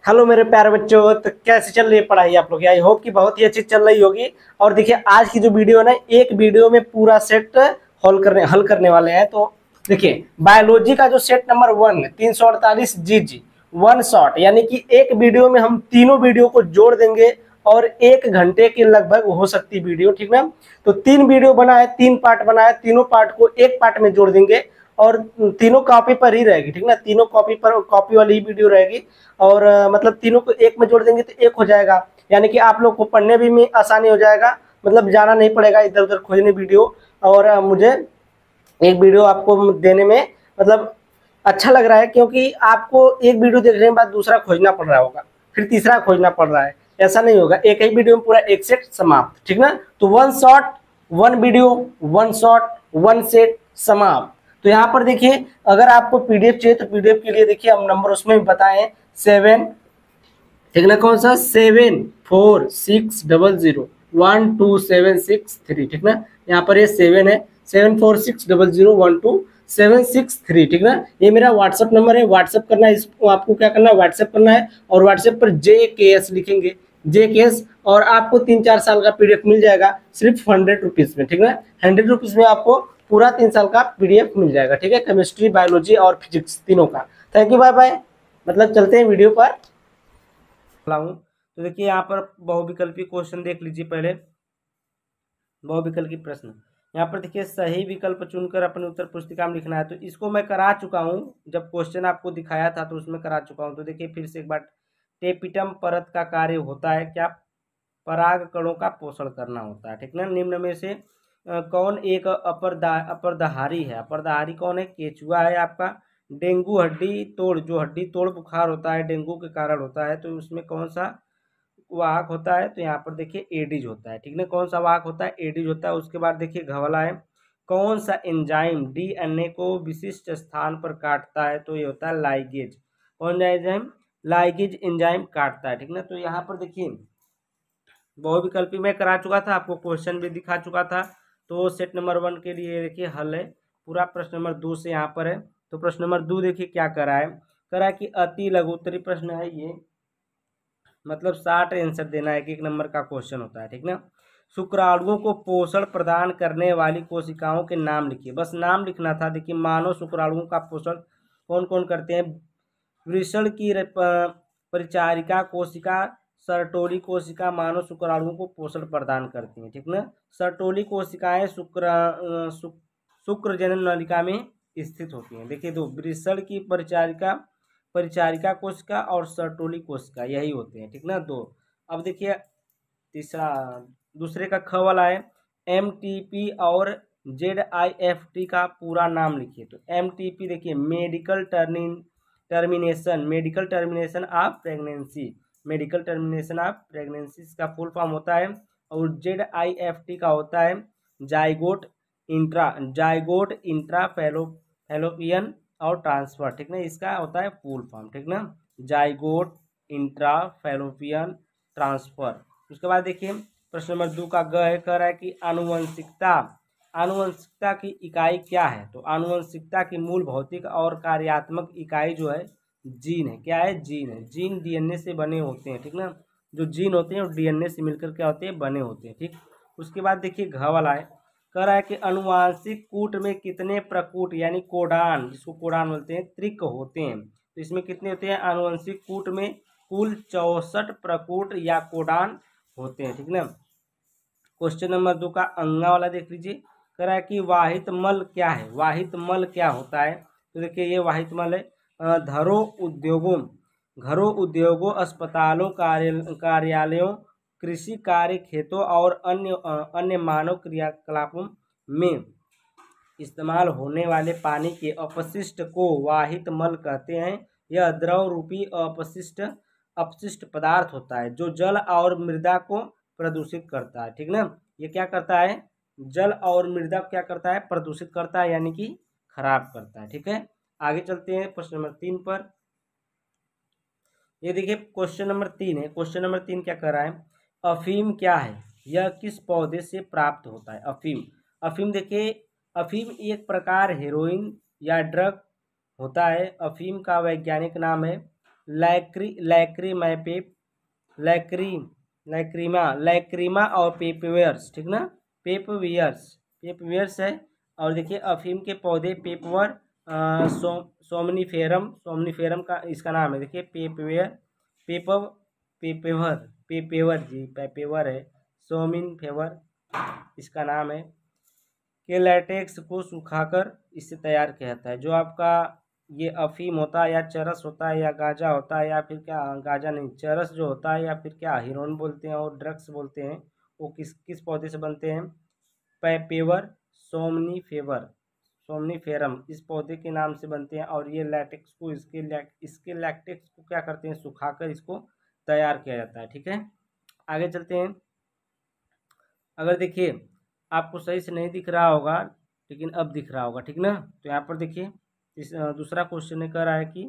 Hello मेरे प्यारे बच्चों, तो कैसे चल रही है पढ़ाई आप लोग? आई होप कि बहुत ही अच्छी चल रही होगी। और देखिए आज की जो वीडियो है ना, एक वीडियो में पूरा सेट हल करने वाले हैं। तो देखिए बायोलॉजी का जो सेट नंबर 1 348 जी वन शॉट, यानी कि एक वीडियो में हम तीनों वीडियो को जोड़ देंगे और 1 घंटे की लगभग हो सकती वीडियो, ठीक ना। तो 3 वीडियो बना है, 3 पार्ट बना है, तीनों पार्ट को एक पार्ट में जोड़ देंगे और तीनों कॉपी पर ही रहेगी, ठीक ना। तीनों कॉपी पर, कॉपी वाली ही वीडियो रहेगी। और मतलब तीनों को एक में जोड़ देंगे तो एक हो जाएगा, यानी कि आप लोग को पढ़ने भी में आसानी हो जाएगा। मतलब जाना नहीं पड़ेगा इधर उधर खोजने वीडियो। और मुझे एक वीडियो आपको देने में मतलब अच्छा लग रहा है, क्योंकि आपको एक वीडियो देखने के बाद दूसरा खोजना पड़ रहा होगा, फिर तीसरा खोजना पड़ रहा है। ऐसा नहीं होगा, एक ही वीडियो में पूरा एक सेट समाप्त, ठीक ना। तो one shot, one video, one shot, one set समाप्त। तो यहाँ पर देखिए, अगर आपको पीडीएफ चाहिए तो पीडीएफ के लिए देखिए हम नंबर उसमें भी बताएं, 7, ठीक ना, कौन सा 7460012763, ठीक ना। यहाँ पर ये 7 है, 7460012763, ठीक ना। ये मेरा व्हाट्सअप नंबर है, व्हाट्सअप करना है, इसको आपको क्या करना है, व्हाट्सअप करना है। और व्हाट्सएप पर JKS लिखेंगे, JKS, और आपको 3-4 साल का पीडीएफ मिल जाएगा सिर्फ 100 रुपीज में, ठीक ना। 100 रुपीज में आपको पूरा 3 साल का पीडीएफ मिल जाएगा, ठीक है, केमिस्ट्री, बायोलॉजी और फिजिक्स तीनों का। Thank you, bye bye. मतलब चलते हैं वीडियो पर लाऊं। तो देखिए यहाँ पर बहुविकल्पी क्वेश्चन देख लीजिए पहले। बहुविकल्पी प्रश्न, यहाँ पर देखिए सही विकल्प चुनकर अपने उत्तर पुस्तिका में लिखना है। तो इसको मैं करा चुका हूँ, जब क्वेश्चन आपको दिखाया था तो उसमें करा चुका हूँ। तो देखिए फिर से एक बार, टेपिटम परत का कार्य होता है क्या? पराग कणों का पोषण करना होता है, ठीक ना। निम्न में से कौन एक अपरदहारी है? अपरदहारी कौन है? केचुआ है आपका। डेंगू हड्डी तोड़, जो हड्डी तोड़ बुखार होता है डेंगू के कारण होता है, तो उसमें कौन सा वाहक होता है? तो यहाँ पर देखिए एडिज होता है, ठीक ना। कौन सा वाहक होता है? एडिज होता है। उसके बाद देखिए घवला है। कौन सा एंजाइम डीएनए को विशिष्ट स्थान पर काटता है? तो ये होता है लाइगेज। कौन सा एंजाइम? लाइगेज एंजाइम काटता है, ठीक ना। तो यहाँ पर देखिए बहुविकल्पी में करा चुका था, आपको क्वेश्चन भी दिखा चुका था। तो सेट नंबर 1 के लिए देखिए हल है पूरा। प्रश्न नंबर 2 से यहाँ पर है। तो प्रश्न नंबर 2 देखिए क्या करा है, करा कि अति लघुत्तरी प्रश्न है ये, मतलब 60 आंसर देना है कि 1 नंबर का क्वेश्चन होता है, ठीक ना। शुक्राणुओं को पोषण प्रदान करने वाली कोशिकाओं के नाम लिखिए, बस नाम लिखना था। देखिए मानव शुक्राणुओं का पोषण कौन कौन करते हैं? वृषण की परिचारिका कोशिका, सरटोली कोशिका मानव शुक्राणुओं को पोषण प्रदान करती हैं, ठीक ना। सरटोली कोशिकाएं शुक्र जनन नलिका में स्थित होती हैं। देखिए दो, वृषण की परिचारिका परिचारिका कोशिका और सर्टोली कोशिका यही होते हैं, ठीक ना, दो। अब देखिए तीसरा, दूसरे का ख वाला है, MTP और ZIFT का पूरा नाम लिखिए। तो MTP देखिए medical termination of pregnancy, medical termination of pregnancy का फुल फॉर्म होता है। और ZIFT का होता है जाइगोट इंट्रा फैलोपियन और ट्रांसफर, ठीक ना, इसका होता है फुल फॉर्म, ठीक ना, जाइगोट इंट्रा फैलोपियन ट्रांसफर। उसके बाद देखिए प्रश्न नंबर 2 का ग है, कह रहा है कि आनुवंशिकता, आनुवंशिकता की इकाई क्या है? तो आनुवंशिकता की मूल भौतिक और कार्यात्मक इकाई जो है जीन है। क्या है? जीन है। जीन डीएनए से बने होते हैं, ठीक ना। जो जीन होते हैं वो डीएनए से मिलकर क्या होते हैं? बने होते हैं, ठीक। उसके बाद देखिए घ वाला है, कह रहा है कि अनुवांशिक कूट में कितने प्रकूट यानी कोडान, जिसको कोडान बोलते हैं, त्रिक होते हैं। तो इसमें कितने होते हैं? आनुवंशिक कूट में कुल 64 प्रकूट या कोडान होते हैं, ठीक ना। क्वेश्चन नंबर 2 का अंगा वाला देख लीजिए, कह रहा है कि वाहित मल क्या है? वाहित मल क्या होता है? तो देखिए ये वाहित मल है, घरों उद्योगों अस्पतालों कार्यालयों कृषि कार्य खेतों और अन्य मानव क्रियाकलापों में इस्तेमाल होने वाले पानी के अपशिष्ट को वाहित मल कहते हैं। यह द्रव रूपी अपशिष्ट पदार्थ होता है जो जल और मृदा को प्रदूषित करता है, ठीक ना। ये क्या करता है? जल और मृदा को क्या करता है? प्रदूषित करता है, यानी कि खराब करता है, ठीक है। आगे चलते हैं प्रश्न नंबर 3 पर। ये देखिए क्वेश्चन नंबर 3 है। क्वेश्चन नंबर 3 क्या कर रहा है? अफीम क्या है? यह किस पौधे से प्राप्त होता है? अफीम, अफीम देखिए, अफीम एक प्रकार हेरोइन या ड्रग होता है। अफीम का वैज्ञानिक नाम है लैक्रीमापेप, लैक्रीमा और पेपवेयर्स, ठीक ना, पेपवेयर्स है। और देखिए अफीम के पौधे पेपवर, सोमनीफेरम का इसका नाम है, देखिए पेपवेयर, पेपव पेपेवर पेपेवर जी पेपेवर है, सोमिनफेवर इसका नाम है। के लैटेक्स को सुखाकर इससे तैयार किया जाता है। जो आपका ये अफीम होता है या चरस होता है या गांजा होता है या फिर क्या, गांजा नहीं, चरस जो होता है या फिर क्या हीरोइन बोलते हैं और ड्रग्स बोलते हैं, वो किस किस पौधे से बनते हैं? पेपेवर सोमनीफेवर सोमनीफेरम इस पौधे के नाम से बनते हैं। और ये लैटेक्स को इसके लैटेक्स को क्या करते हैं? सुखाकर इसको तैयार किया जाता है। ठीक है, आगे चलते हैं। अगर देखिए आपको सही से नहीं दिख रहा होगा लेकिन अब दिख रहा होगा, ठीक ना, तो यहाँ पर देखिए दूसरा क्वेश्चन कर रहा है कि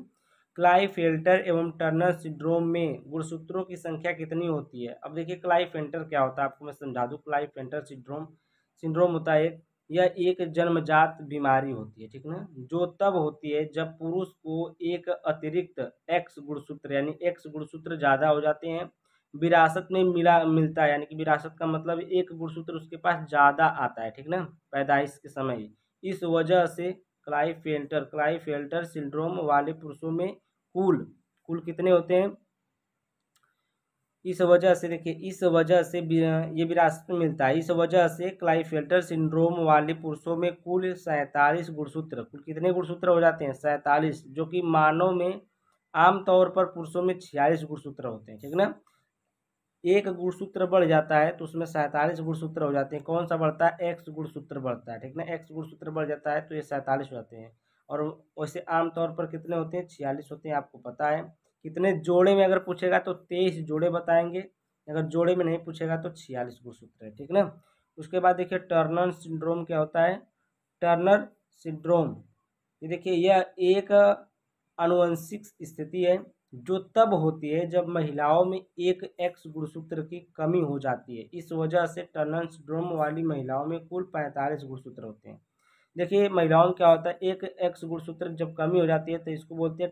क्लाइफेल्टर एवं टर्नर सिंड्रोम में गुणसूत्रों की संख्या कितनी होती है? अब देखिए क्लाइफेल्टर क्या होता है आपको मैं समझा दूं। क्लाइफेल्टर सिंड्रोम होता है, यह एक जन्मजात बीमारी होती है, ठीक ना, जो तब होती है जब पुरुष को एक अतिरिक्त एक्स गुणसूत्र यानी एक्स गुणसूत्र ज़्यादा हो जाते हैं, विरासत में मिलता है, यानी कि विरासत का मतलब एक गुणसूत्र उसके पास ज़्यादा आता है, ठीक ना, पैदाइश के समय। इस वजह से क्लाइफेल्टर सिंड्रोम वाले पुरुषों में कुल कुल कितने होते हैं? इस वजह से देखिए, इस वजह से ये विरासत में मिलता है। इस वजह से क्लाइफेल्टर सिंड्रोम वाले पुरुषों में कुल 47 गुणसूत्र, कुल कितने गुणसूत्र हो जाते हैं? 47, जो कि मानव में आमतौर पर पुरुषों में 46 गुणसूत्र होते हैं, ठीक ना। एक गुणसूत्र बढ़ जाता है तो उसमें 47 गुणसूत्र हो जाते हैं। कौन सा बढ़ता है? एक्स गुणसूत्र बढ़ता है, ठीक ना, एक्स गुणसूत्र बढ़ जाता है तो ये 47 हो जाते हैं। और वैसे आमतौर पर कितने होते हैं? 46 होते हैं, आपको पता है। कितने जोड़े में अगर पूछेगा तो 23 जोड़े बताएंगे, अगर जोड़े में नहीं पूछेगा तो 46 गुणसूत्र है, ठीक ना। उसके बाद देखिए टर्नर सिंड्रोम क्या होता है? टर्नर सिंड्रोम ये देखिए यह एक आनुवंशिक स्थिति है जो तब होती है जब महिलाओं में एक एक्स गुणसूत्र की कमी हो जाती है। इस वजह से टर्नर सिंड्रोम वाली महिलाओं में कुल 45 गुणसूत्र होते हैं। देखिए महिलाओं में क्या होता है, एक एक्स गुणसूत्र जब कमी हो जाती है तो इसको बोलते हैं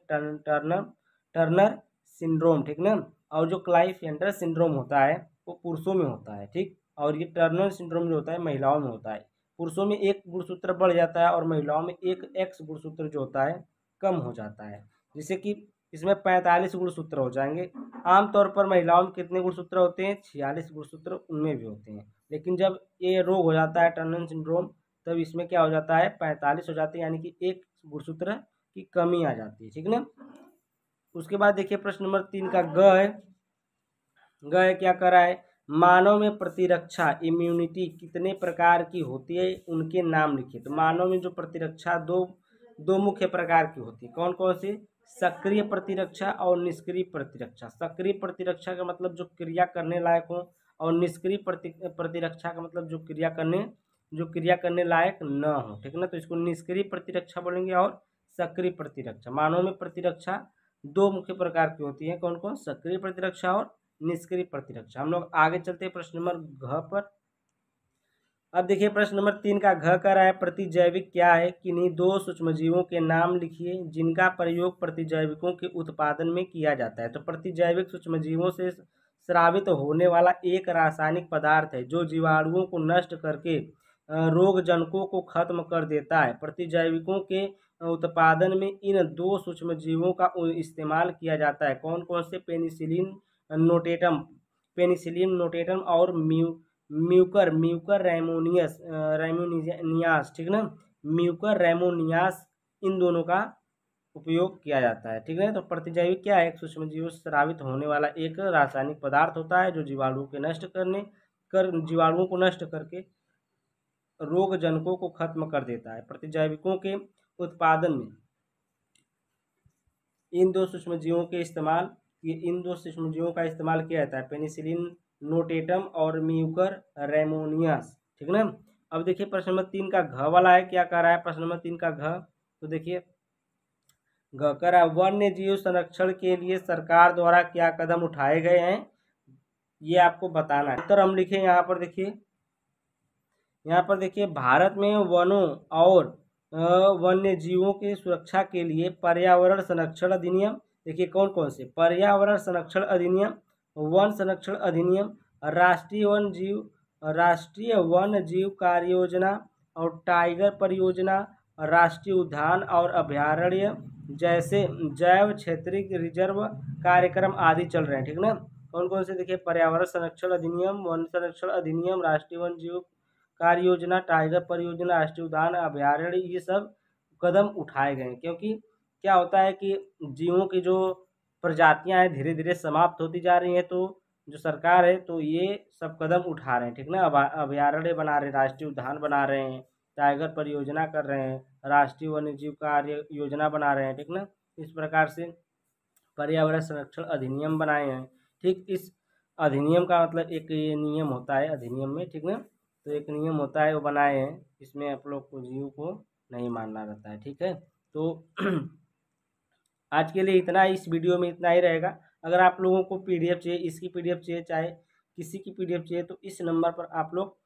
टर्नर सिंड्रोम, ठीक ना। और जो क्लाइफेल्टर सिंड्रोम होता है वो पुरुषों में होता है, ठीक। और ये टर्नर सिंड्रोम जो होता है महिलाओं में होता है। पुरुषों में एक गुणसूत्र बढ़ जाता है और महिलाओं में एक एक्स गुणसूत्र जो होता है कम हो जाता है, जिससे कि इसमें 45 गुणसूत्र हो जाएंगे। आमतौर पर महिलाओं में कितने गुणसूत्र होते हैं? 46 गुणसूत्र उनमें भी होते हैं। लेकिन जब ये रोग हो जाता है टर्नर सिंड्रोम, तब इसमें क्या हो जाता है? 45 हो जाते हैं, यानी कि एक गुणसूत्र की कमी आ जाती है, ठीक ना। उसके बाद देखिए प्रश्न नंबर 3 का ग है। ग है क्या कर रहा है? मानव में प्रतिरक्षा इम्यूनिटी कितने प्रकार की होती है, उनके नाम लिखिए। तो मानव में जो प्रतिरक्षा दो मुख्य प्रकार की होती है। कौन कौन सी? सक्रिय प्रतिरक्षा और निष्क्रिय प्रतिरक्षा। सक्रिय प्रतिरक्षा का मतलब जो क्रिया करने लायक हो, और निष्क्रिय प्रतिरक्षा का मतलब जो क्रिया करने लायक न हो, ठीक ना। तो इसको निष्क्रिय प्रतिरक्षा बोलेंगे और सक्रिय प्रतिरक्षा। मानव में प्रतिरक्षा दो मुख्य प्रकार की होती है। कौन कौन? सक्रिय प्रतिरक्षा और निष्क्रिय प्रतिरक्षा। हम लोग आगे चलते हैं प्रश्न नंबर घ पर। अब देखिए प्रश्न नंबर 3 का घ कर रहा है प्रतिजैविक क्या है? किन्हीं दो सूक्ष्मजीवों के नाम लिखिए जिनका प्रयोग प्रतिजैविकों के उत्पादन में किया जाता है। तो प्रतिजैविक सूक्ष्मजीवों से स्रावित होने वाला एक रासायनिक पदार्थ है जो जीवाणुओं को नष्ट करके रोगजनकों को खत्म कर देता है। प्रतिजैविकों के उत्पादन में इन दो सूक्ष्मजीवों का इस्तेमाल किया जाता है। कौन कौन से? पेनिसिलिन नोटेटम और म्यूकर रेमोनियास, ठीक ना, म्यूकर रेमोनियास, इन दोनों का उपयोग किया जाता है, ठीक है। तो प्रतिजैविक क्या है? एक सूक्ष्मजीव से स्रावित होने वाला एक रासायनिक पदार्थ होता है जो जीवाणुओं को नष्ट करके रोगजनकों को खत्म कर देता है। प्रतिजैविकों के उत्पादन में इन दो सूक्ष्मजीवों का इस्तेमाल किया जाता है, पेनिसिलिन नोटेटम और म्यूकर रेमोनियास, ठीक ना। अब देखिए प्रश्न नंबर 3 का घ वाला है, क्या कह रहा है प्रश्न नंबर 3 का घ? तो देखिए घ कर रहा है वन्य जीव संरक्षण के लिए सरकार द्वारा क्या कदम उठाए गए हैं, ये आपको बताना है। उत्तर हम लिखे यहाँ पर देखिए भारत में वनों और वन्य जीवों की सुरक्षा के लिए पर्यावरण संरक्षण अधिनियम देखिए कौन कौन से, पर्यावरण संरक्षण अधिनियम, वन संरक्षण अधिनियम, राष्ट्रीय वन जीव कार्य योजना और टाइगर परियोजना, राष्ट्रीय उद्यान और अभयारण्य जैसे जैव क्षेत्रीय रिजर्व कार्यक्रम आदि चल रहे हैं, ठीक ना। कौन कौन से, देखिए पर्यावरण संरक्षण अधिनियम, वन संरक्षण अधिनियम, राष्ट्रीय वन जीव कार्य योजना, टाइगर परियोजना, राष्ट्रीय उद्यान, अभयारण्य, ये सब कदम उठाए गए हैं। क्योंकि क्या होता है कि जीवों की जो प्रजातियां हैं धीरे धीरे समाप्त होती जा रही हैं, तो जो सरकार है तो ये सब कदम उठा रहे हैं, ठीक ना। अभयारण्य बना रहे हैं, राष्ट्रीय उद्यान बना रहे हैं, टाइगर परियोजना कर रहे हैं, राष्ट्रीय वन्य जीव कार्य योजना बना रहे हैं, ठीक ना। इस प्रकार से पर्यावरण संरक्षण अधिनियम बनाए हैं, ठीक। इस अधिनियम का मतलब एक ये नियम होता है अधिनियम में, ठीक ना। तो एक नियम होता है वो बनाए हैं, इसमें आप लोग को जीव को नहीं मारना रहता है, ठीक है। तो आज के लिए इतना ही, इस वीडियो में इतना ही रहेगा। अगर आप लोगों को पीडीएफ चाहिए, इसकी पीडीएफ चाहिए, चाहे किसी की पीडीएफ चाहिए, तो इस नंबर पर आप लोग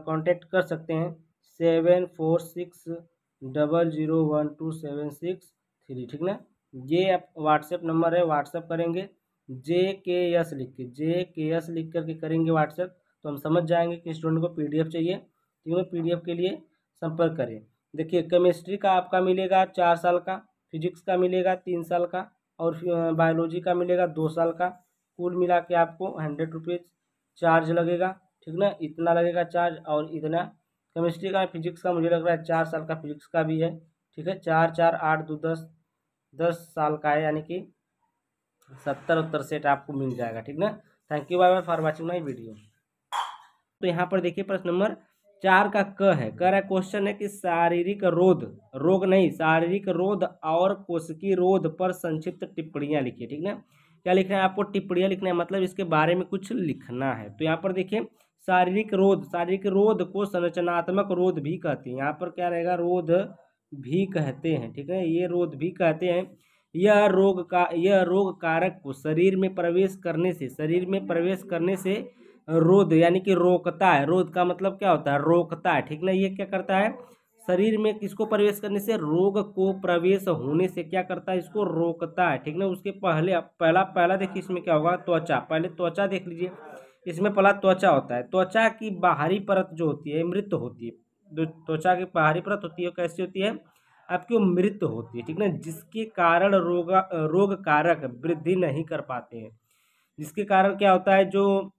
कांटेक्ट कर सकते हैं, 7460012763, ठीक ना। ये आप व्हाट्सएप नंबर है, व्हाट्सएप करेंगे JKS लिख के, JKS लिख करके करेंगे व्हाट्सएप, तो हम समझ जाएंगे कि स्टूडेंट को पीडीएफ चाहिए, तो पीडीएफ के लिए संपर्क करें। देखिए केमिस्ट्री का आपका मिलेगा 4 साल का, फिजिक्स का मिलेगा 3 साल का, और बायोलॉजी का मिलेगा 2 साल का। कुल मिला के आपको 100 रुपीज़ चार्ज लगेगा, ठीक ना। इतना लगेगा चार्ज, और इतना केमिस्ट्री का, फिजिक्स का मुझे लग रहा है 4 साल का फिजिक्स का भी है, ठीक है। 4 4 8 2 10 साल का है, यानी कि 70 सेट आपको मिल जाएगा, ठीक ना। Thank you, bye bye for watching my video. तो यहाँ पर देखिए प्रश्न नंबर 4 का क है, कह रहा है क्वेश्चन है कि शारीरिक रोध, रोग नहीं, शारीरिक रोध और कोशिकीय रोध पर संक्षिप्त टिप्पणियां लिखिए, ठीक ना। क्या लिखना है आपको, टिप्पणियां लिखना है, मतलब इसके बारे में कुछ लिखना है। तो यहाँ पर देखिए शारीरिक रोध, शारीरिक रोध को संरचनात्मक रोध भी कहते हैं, यहाँ पर क्या रहेगा, रोध भी कहते हैं, ठीक है, ये रोध भी कहते हैं। यह रोग कारक को शरीर में प्रवेश करने से रोध यानी कि रोकता है। रोध का मतलब क्या होता है, रोकता है, ठीक ना। ये क्या करता है, शरीर में किसको प्रवेश करने से, रोग को प्रवेश होने से क्या करता है, इसको रोकता है, ठीक ना। उसके पहला देखिए इसमें क्या होगा, त्वचा, पहले त्वचा देख लीजिए। इसमें पहला त्वचा होता है, त्वचा की बाहरी परत जो होती है मृत होती है, जो त्वचा की बाहरी परत होती है कैसी होती है, आपकी मृत होती है, ठीक ना। जिसके कारण रोग कारक वृद्धि नहीं कर पाते हैं। जिसके कारण क्या होता है, जो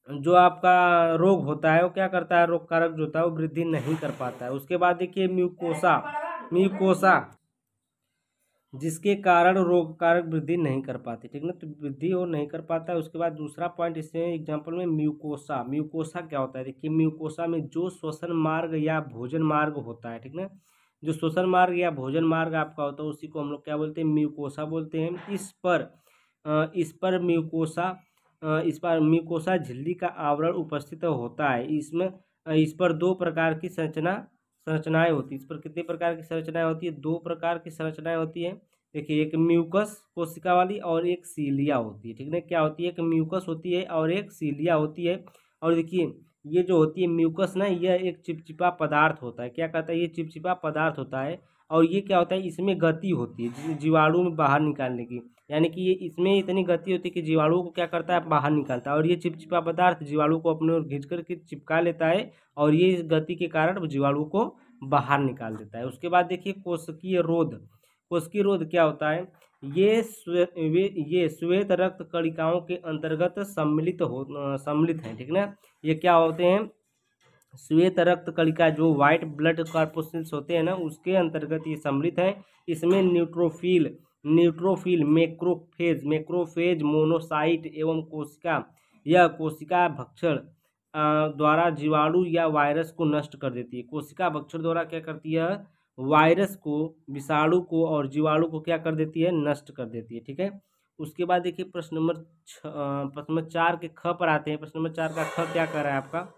जो आपका रोग होता है वो क्या करता है, रोग कारक जो होता है वो वृद्धि नहीं कर पाता है। उसके बाद देखिए म्यूकोसा जिसके कारण रोग कारक वृद्धि नहीं कर पाते, ठीक ना। तो वृद्धि और नहीं कर पाता है। उसके बाद दूसरा पॉइंट इसमें एग्जांपल में म्यूकोसा क्या होता है, देखिए म्यूकोसा में जो श्वसन मार्ग या भोजन मार्ग होता है, ठीक ना। जो श्वसन मार्ग या भोजन मार्ग आपका होता है उसी को हम लोग क्या बोलते हैं, म्यूकोसा बोलते हैं। इस पर म्यूकोसा झिल्ली का आवरण उपस्थित होता है। इस पर 2 प्रकार की संरचनाएं होती है। इस पर कितने प्रकार की संरचनाएं होती है, 2 प्रकार की संरचनाएं होती है। देखिए एक म्यूकस कोशिका वाली और एक सीलिया होती है, ठीक है। क्या होती है, एक म्यूकस होती है और एक सीलिया होती है। और देखिए ये जो होती है म्यूकस ना, यह एक चिपचिपा पदार्थ होता है, क्या कहता है, ये चिपचिपा पदार्थ होता है। और ये क्या होता है, इसमें गति होती है जीवाणु में बाहर निकालने की, यानी कि ये इसमें इतनी गति होती है कि जीवाणु को क्या करता है, बाहर निकालता है। और ये चिपचिपा पदार्थ जीवाणु को अपने ओर खींच कर के चिपका लेता है, और ये इस गति के कारण जीवाणु को बाहर निकाल देता है। उसके बाद देखिए कोशिकीय रोध क्या होता है, ये श्वेत रक्त कणिकाओं के अंतर्गत सम्मिलित है, ठीक ना। ये क्या होते हैं, श्वेत रक्त कणिका, जो व्हाइट ब्लड कॉर्पस्कल्स होते हैं ना, उसके अंतर्गत ये सम्मिलित है। इसमें न्यूट्रोफिल, मैक्रोफेज, मोनोसाइट एवं कोशिका भक्षण द्वारा जीवाणु या वायरस को नष्ट कर देती है। कोशिका भक्षण द्वारा क्या करती है, वायरस को, विषाणु को और जीवाणु को क्या कर देती है, नष्ट कर देती है, ठीक है। उसके बाद देखिए प्रश्न नंबर 4 के ख पर आते हैं। प्रश्न नंबर 4 का ख क्या कर रहा है आपका,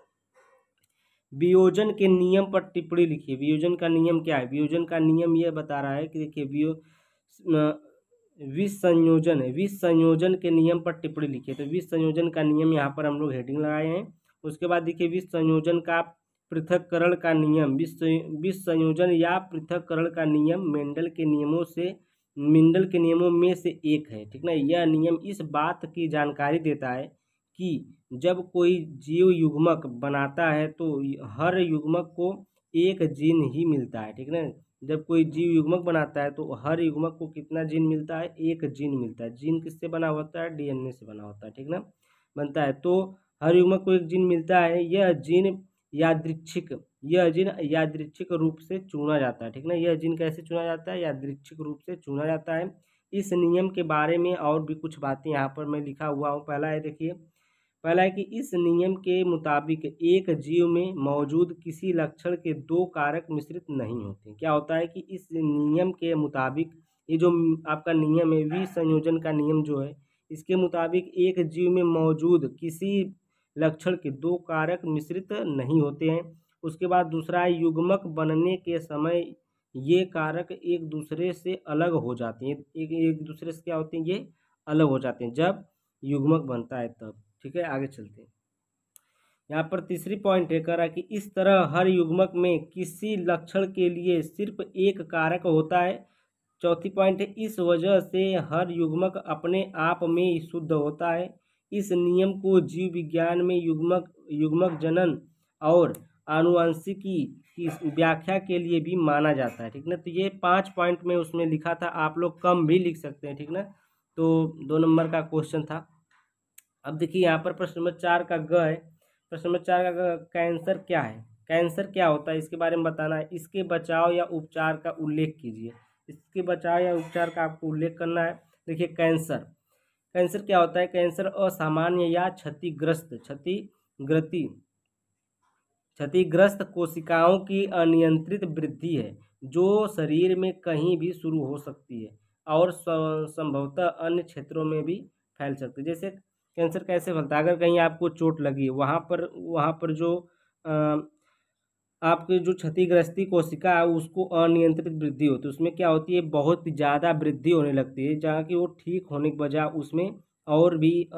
वियोजन के नियम पर टिप्पणी लिखिए। वियोजन का नियम क्या है, वियोजन का नियम यह बता रहा है कि देखिए विष संयोजन के नियम पर टिप्पणी लिखिए। तो विष संयोजन का नियम यहाँ पर हम लोग हेडिंग लगाए हैं। उसके बाद देखिए विष संयोजन का पृथक्करण का नियम, विष संयोजन या पृथक्करण का नियम मेंडल के नियमों से मिंडल के नियमों में से एक है, ठीक ना। यह नियम इस बात की जानकारी देता है कि जब कोई जीव युग्मक बनाता है तो हर युग्मक को एक जीन ही मिलता है, ठीक ना। जब कोई जीव युग्मक बनाता है तो हर युग्मक को कितना जीन मिलता है, एक जीन मिलता है। जीन किससे बना होता है, डीएनए से बना होता है, ठीक ना, बनता है। तो हर युग्मक को एक जीन मिलता है। यह जीन यादृच्छिक रूप से चुना जाता है, ठीक ना। यह जीन कैसे चुना जाता है, यादृच्छिक रूप से चुना जाता है। इस नियम के बारे में और भी कुछ बातें यहाँ पर मैं लिखा हुआ हूँ। पहला है, देखिए, पहला है कि इस नियम के मुताबिक एक जीव में मौजूद किसी लक्षण के दो कारक मिश्रित नहीं होते। क्या होता है कि इस नियम के मुताबिक, ये जो आपका नियम है, विसंयोजन का नियम जो है, इसके मुताबिक एक जीव में मौजूद किसी लक्षण के दो कारक मिश्रित नहीं होते हैं। उसके बाद दूसरा है, युग्मक बनने के समय ये कारक एक दूसरे से अलग हो जाते हैं। एक दूसरे से क्या होते हैं, ये अलग हो जाते हैं जब युग्मक बनता है तब, ठीक है। आगे चलते हैं। यहाँ पर तीसरी पॉइंट है, कह रहा कि इस तरह हर युग्मक में किसी लक्षण के लिए सिर्फ एक कारक होता है। चौथी पॉइंट है, इस वजह से हर युग्मक अपने आप में शुद्ध होता है। इस नियम को जीव विज्ञान में युग्मक जनन और आनुवंशिकी की व्याख्या के लिए भी माना जाता है, ठीक ना। तो ये 5 पॉइंट में उसमें लिखा था, आप लोग कम भी लिख सकते हैं, ठीक ना। तो 2 नंबर का क्वेश्चन था। अब देखिए यहाँ पर प्रश्न नंबर 4 का ग है। प्रश्न नंबर 4 का ग, कैंसर क्या है, कैंसर क्या होता है, इसके बारे में बताना है। इसके बचाव या उपचार का उल्लेख कीजिए। इसके बचाव या उपचार का आपको उल्लेख करना है। देखिए, कैंसर, कैंसर क्या होता है। कैंसर असामान्य या क्षतिग्रस्त कोशिकाओं की अनियंत्रित वृद्धि है जो शरीर में कहीं भी शुरू हो सकती है और संभवतः अन्य क्षेत्रों में भी फैल सकती है। जैसे कैंसर कैसे फैलता है, अगर कहीं आपको चोट लगी, वहाँ पर जो आपकी जो क्षतिग्रस्ती कोशिका है उसको अनियंत्रित वृद्धि होती है। उसमें क्या होती है, बहुत ज़्यादा वृद्धि होने लगती है, जहाँ की वो ठीक होने के बजाय उसमें और भी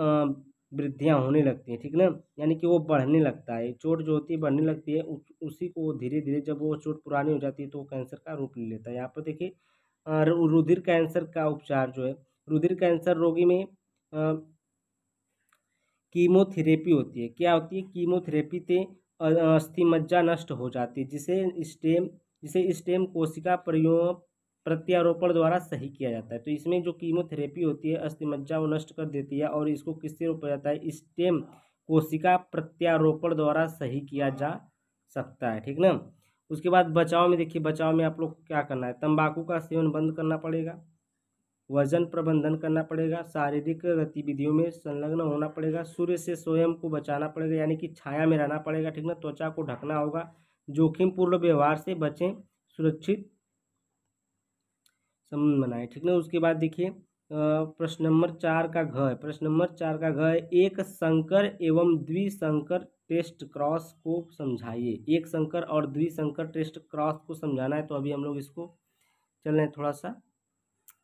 वृद्धियाँ होने लगती हैं, ठीक ना। यानी कि वो बढ़ने लगता है, चोट जो होती है बढ़ने लगती है। उसी को धीरे धीरे जब वो चोट पुरानी हो जाती है तो वो कैंसर का रूप ले लेता है। यहाँ पर देखिए, रुधिर कैंसर का उपचार जो है, रुधिर कैंसर रोगी में कीमोथेरेपी होती है। क्या होती है, कीमोथेरेपी से अस्थिमज्जा नष्ट हो जाती है, जिसे स्टेम कोशिका प्रत्यारोपण द्वारा सही किया जाता है। तो इसमें जो कीमोथेरेपी होती है, अस्थिमज्जा वो नष्ट कर देती है और इसको किससे रोका जाता है, स्टेम कोशिका प्रत्यारोपण द्वारा सही किया जा सकता है, ठीक ना। उसके बाद बचाव में देखिए, बचाव में आप लोग क्या करना है, तंबाकू का सेवन बंद करना पड़ेगा, वजन प्रबंधन करना पड़ेगा, शारीरिक गतिविधियों में संलग्न होना पड़ेगा, सूर्य से स्वयं को बचाना पड़ेगा, यानी कि छाया में रहना पड़ेगा, ठीक ना। त्वचा को ढकना होगा, जोखिमपूर्ण व्यवहार से बचें, सुरक्षित संबंध बनाएं, ठीक ना। उसके बाद देखिए, प्रश्न नंबर 4 का घ है। प्रश्न नंबर 4 का घ है, एक संकर एवं द्विसंकर टेस्ट क्रॉस को समझाइए। एक संकर और द्विसंकर टेस्ट क्रॉस को समझाना है, तो अभी हम लोग इसको चल रहे हैं थोड़ा सा।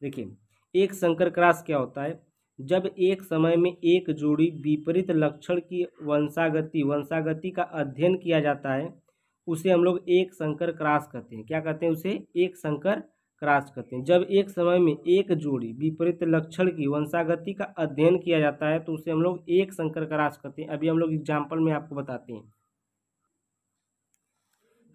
देखिए, एक संकर क्रॉस क्या होता है, जब एक समय में एक जोड़ी विपरीत लक्षण की वंशागति का अध्ययन किया जाता है, उसे हम लोग एक संकर क्रॉस कहते हैं। क्या कहते हैं, उसे एक संकर क्रॉस कहते हैं। जब एक समय में एक जोड़ी विपरीत लक्षण की वंशागति का अध्ययन किया जाता है तो उसे हम लोग एक संकर क्रॉस कहते हैं। अभी हम लोग एग्जाम्पल में आपको बताते हैं।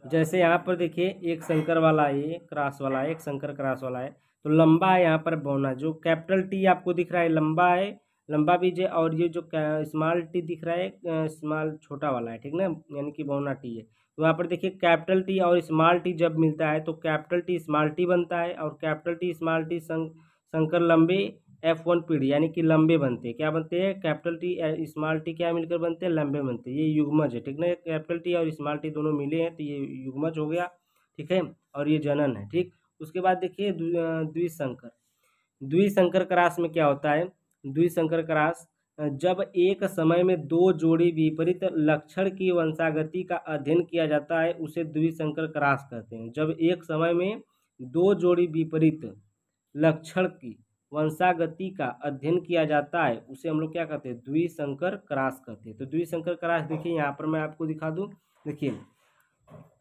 जैसे यहाँ पर देखिए, एक संकर वाला है, क्रॉस वाला है, एक संकर क्रॉस वाला है। तो लंबा है यहाँ पर बौना, जो कैपिटल टी आपको दिख रहा है लंबा है, लंबा बीज है, और ये जो स्मॉल टी दिख रहा है स्मॉल छोटा वाला है, ठीक ना, यानी कि बौना टी है। तो यहाँ पर देखिए, कैपिटल टी और स्मॉल टी जब मिलता है तो कैपिटल टी स्मॉल टी बनता है, और कैपिटल टी स्मॉल टी संकर लंबे F1 पीढ़ी यानी कि लंबे बनते हैं। क्या बनते हैं, कैपिटल टी स्मॉल टी क्या मिलकर बनते हैं, लंबे बनते हैं। ये युग्मज है, ठीक ना। कैपिटल टी और स्मॉल टी दोनों मिले हैं तो ये युग्मज हो गया, ठीक है, और ये जनन है, ठीक। उसके बाद देखिए, द्विसंकर, द्विसंकर क्रॉस में क्या होता है, द्विसंकर क्रॉस जब एक समय में दो जोड़ी विपरीत लक्षण की वंशागति का अध्ययन किया जाता है उसे द्विसंकर क्रॉस कहते हैं। जब एक समय में दो जोड़ी विपरीत लक्षण की वंशागति का अध्ययन किया जाता है उसे हम लोग क्या कहते हैं, द्विसंकर क्रॉस कहते हैं। तो द्विसंकर क्रॉस देखिए, यहाँ पर मैं आपको दिखा दूँ। देखिए,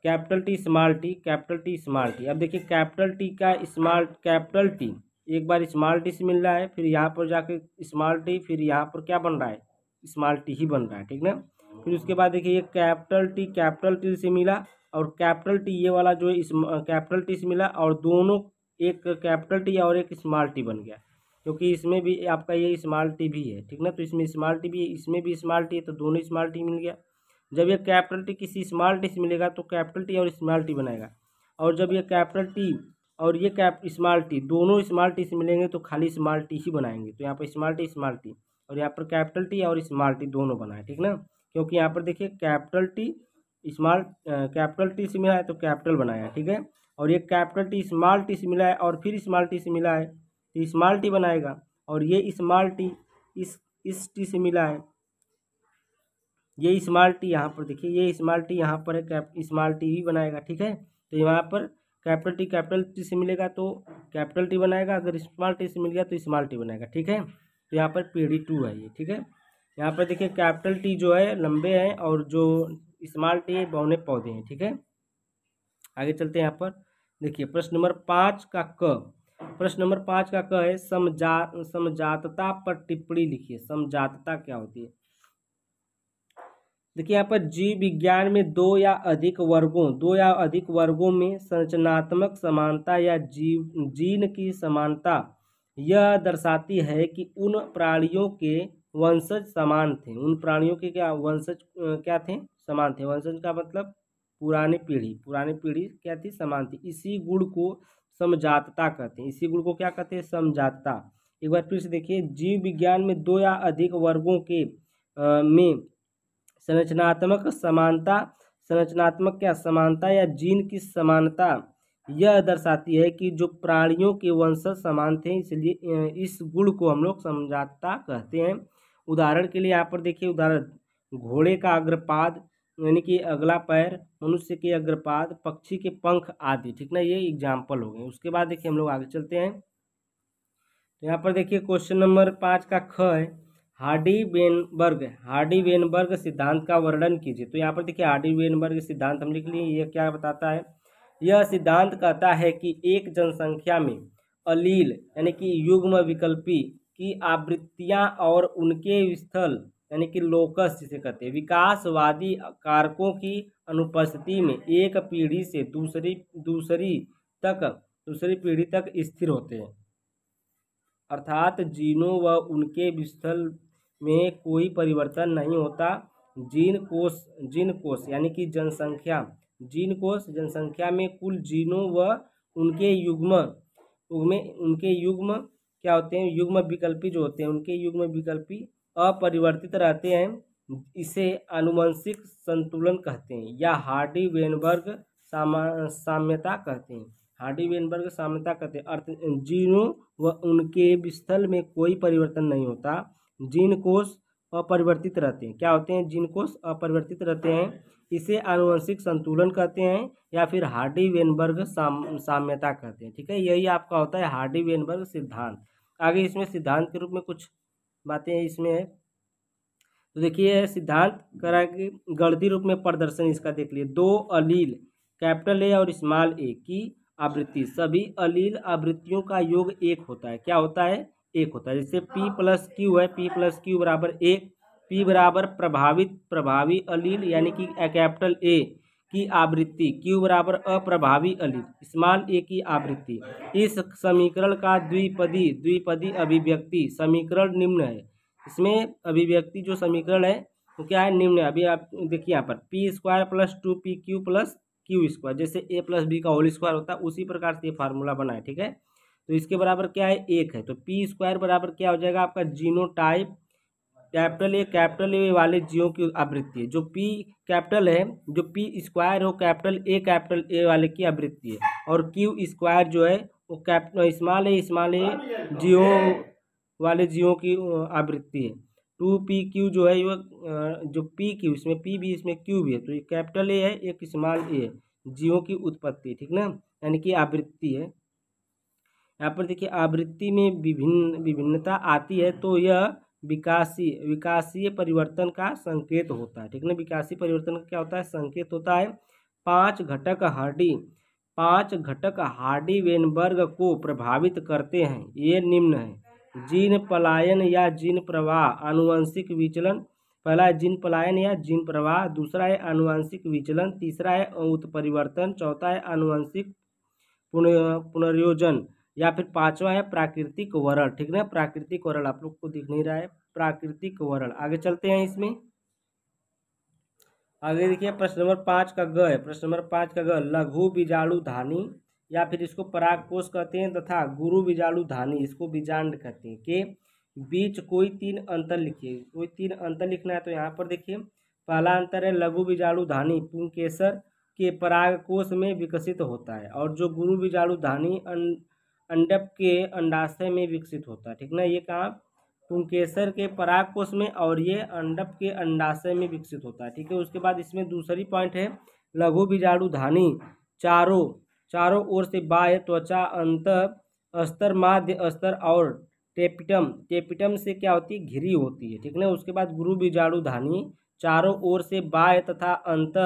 capital T small T, capital T small T. अब देखिए, कैपिटल टी का स्मॉल कैपिटल टी एक बार स्मॉल टी से मिल रहा है, फिर यहाँ पर जाके स्मॉल टी, फिर यहाँ पर क्या बन रहा है, स्मॉल टी ही बन रहा है, ठीक ना। फिर उसके बाद देखिए ये कैपिटल टी से मिला, और कैपिटल टी ये वाला जो है इस कैपिटल टी से मिला, और दोनों एक कैपिटल टी और एक स्मॉल टी बन गया, क्योंकि इसमें भी आपका ये स्मॉल टी भी है, ठीक ना। तो इसमें स्मॉल टी भी है, इसमें भी स्मॉल टी है, तो दोनों स्मॉल टी मिल गया। जब ये कैपिटल टी किसी स्मॉल टी से मिलेगा तो कैपिटल टी और स्मॉल टी बनाएगा, और जब ये कैपिटल टी और ये स्मॉल टी दोनों स्मॉल टी से मिलेंगे तो खाली स्मॉल टी ही बनाएंगे। तो यहाँ पर स्मॉल टी, और यहाँ पर कैपिटल टी और स्मॉल टी दोनों बनाए, ठीक ना। क्योंकि यहाँ पर देखिए कैपिटल टी से मिला है तो कैपिटल बनाया, ठीक है। और ये कैपिटल टी स्मॉल टी से मिला है और फिर स्मॉल टी से मिला है तो स्मॉल टी बनाएगा, और ये स्मॉल टी इस टी से मिला है, ये स्मॉल टी यहाँ पर देखिए, ये स्मॉल टी यहाँ पर है, स्मॉल टी ही बनाएगा, ठीक है। तो यहाँ पर कैपिटल टी से मिलेगा तो कैपिटल टी बनाएगा, अगर स्मॉल टी से मिल गया तो स्मॉल टी बनाएगा, ठीक है। तो यहाँ पर पीढ़ी 2 है ये, ठीक है। यहाँ पर देखिए कैपिटल टी जो है लंबे हैं और जो स्मॉल टी है बौने पौधे हैं, ठीक है। आगे चलते हैं। यहाँ पर देखिए प्रश्न नंबर 5 का क है समजातता पर टिप्पणी लिखिए। समजातता क्या होती है? देखिए यहाँ पर जीव विज्ञान में दो या अधिक वर्गों में संरचनात्मक समानता या जीन की समानता यह दर्शाती है कि उन प्राणियों के वंशज समान थे। उन प्राणियों के क्या वंशज क्या थे? समान थे। वंशज का मतलब पुरानी पीढ़ी क्या थी? समान थी। इसी गुण को समजातता कहते हैं। इसी गुण को क्या कहते हैं? समजातता। एक बार फिर से देखिए, जीव विज्ञान में दो या अधिक वर्गों के में संरचनात्मक समानता या जीन की समानता यह दर्शाती है कि जो प्राणियों के वंशज समान थे, इसलिए इस गुण को हम लोग समजातता कहते हैं। उदाहरण के लिए यहाँ पर देखिए, घोड़े का अग्रपाद यानी कि अगला पैर, मनुष्य के अग्रपाद, पक्षी के पंख आदि, ठीक ना। ये एग्जाम्पल हो गए। उसके बाद देखिए हम लोग आगे चलते हैं। तो यहाँ पर देखिए क्वेश्चन नंबर 5 का ख है, हार्डी वेनबर्ग सिद्धांत का वर्णन कीजिए। तो यहाँ पर देखिए हार्डी वेनबर्ग सिद्धांत हम लिख लिए। ये क्या बताता है? यह सिद्धांत कहता है कि एक जनसंख्या में अलील यानी कि युग्म विकल्पी की आवृत्तियां और उनके स्थल यानी कि लोकस जिसे कहते हैं, विकासवादी कारकों की अनुपस्थिति में एक पीढ़ी से दूसरी पीढ़ी तक स्थिर होते हैं। अर्थात जीनों व उनके स्थल में कोई परिवर्तन नहीं होता। जीन कोष यानी कि जनसंख्या में कुल जीनों व उनके युग्म क्या होते हैं? युग्म विकल्पी जो होते हैं, उनके युग्म विकल्पी अपरिवर्तित रहते हैं। इसे आनुवंशिक संतुलन कहते हैं या हार्डी वेनबर्ग साम्यता कहते हैं। अर्थ जीनों व उनके स्थल में कोई परिवर्तन नहीं होता। जीन कोष अपरिवर्तित रहते हैं। क्या होते हैं? जीन कोष अपरिवर्तित रहते हैं। इसे आनुवंशिक संतुलन कहते हैं या फिर हार्डी वेनबर्ग साम्यता कहते हैं, ठीक है। यही आपका होता है हार्डी वेनबर्ग सिद्धांत। आगे इसमें सिद्धांत के रूप में कुछ बातें इसमें है। तो देखिए सिद्धांत करा कि गणितीय रूप में प्रदर्शन इसका देख लिए। दो अलील कैपिटल ए और स्मॉल ए की आवृत्ति, सभी अलील आवृत्तियों का योग एक होता है। क्या होता है? एक होता है। जैसे P प्लस क्यू है, P प्लस क्यू बराबर 1, P बराबर प्रभावी अलील यानी कि कैपिटल ए की आवृत्ति, Q बराबर अप्रभावी अलील स्मॉल ए की आवृत्ति। इस समीकरण का द्विपदी अभिव्यक्ति समीकरण निम्न है। इसमें अभिव्यक्ति जो समीकरण है वो क्या है? निम्न है। अभी आप देखिए यहाँ पर p² plus 2pq plus q², जैसे a प्लस बी का होल स्क्वायर होता है उसी प्रकार से ये फार्मूला बना है, ठीक है। तो इसके बराबर क्या है? 1 है। तो p² बराबर क्या हो जाएगा आपका? जीनोटाइप कैपिटल ए वाले जीवों की आवृत्ति है। जो p कैपिटल है, जो p² है वो कैपिटल ए वाले की आवृत्ति है, और q² जो है वो स्मॉल ए जीवों की आवृत्ति है। 2pq जो है जो pq, इसमें p भी इसमें q भी है, तो ये कैपिटल ए है, एक स्मॉल ए है, जीवों की उत्पत्ति, ठीक ना, यानी कि आवृत्ति है। यहाँ पर देखिए आवृत्ति में विभिन्नता आती है तो यह विकासीय परिवर्तन का संकेत होता है, ठीक ना। विकासीय परिवर्तन का क्या होता है? संकेत होता है। 5 घटक हार्डी 5 घटक हार्डी वेनबर्ग को प्रभावित करते हैं, ये निम्न है। जीन पलायन या जीन प्रवाह, आनुवंशिक विचलन। पहला है जीन पलायन या जीन प्रवाह, दूसरा है आनुवंशिक विचलन, तीसरा है उत्परिवर्तन, चौथा है आनुवंशिक पुनर्योजन, या फिर पांचवा है प्राकृतिक वरण। ठीक ना, प्राकृतिक वरण आप लोग को दिख नहीं रहा है, प्राकृतिक वरण। आगे चलते हैं इसमें। आगे देखिए प्रश्न नंबर 5 का ग है। प्रश्न नंबर 5 का ग, लघु बीजाणु धानी या फिर इसको परागकोश कहते हैं तथा गुरु बीजाणु धानी इसको बीजांड कहते हैं के बीच कोई 3 अंतर लिखिए। कोई 3 अंतर लिखना है तो यहाँ पर देखिए पहला अंतर है लघु बीजाणु धानी पुंकेसर के परागकोश में विकसित होता है और जो गुरु बीजाणु धानी अंडक के अंडाशय में विकसित होता है। ठीक ना, ये कहाँ पुंकेसर के परागकोश में और ये अंडक के अंडाशय में विकसित होता है। ठीक है, उसके बाद इसमें दूसरी पॉइंट है लघु बीजाणु धानी चारों ओर से बाह्य त्वचा अंत अस्तर माध्य अस्तर और टेपिटम से क्या होती है, घिरी होती है। ठीक ना, उसके बाद गुरु बीजाणु धानी चारों ओर से बाह्य तथा अंत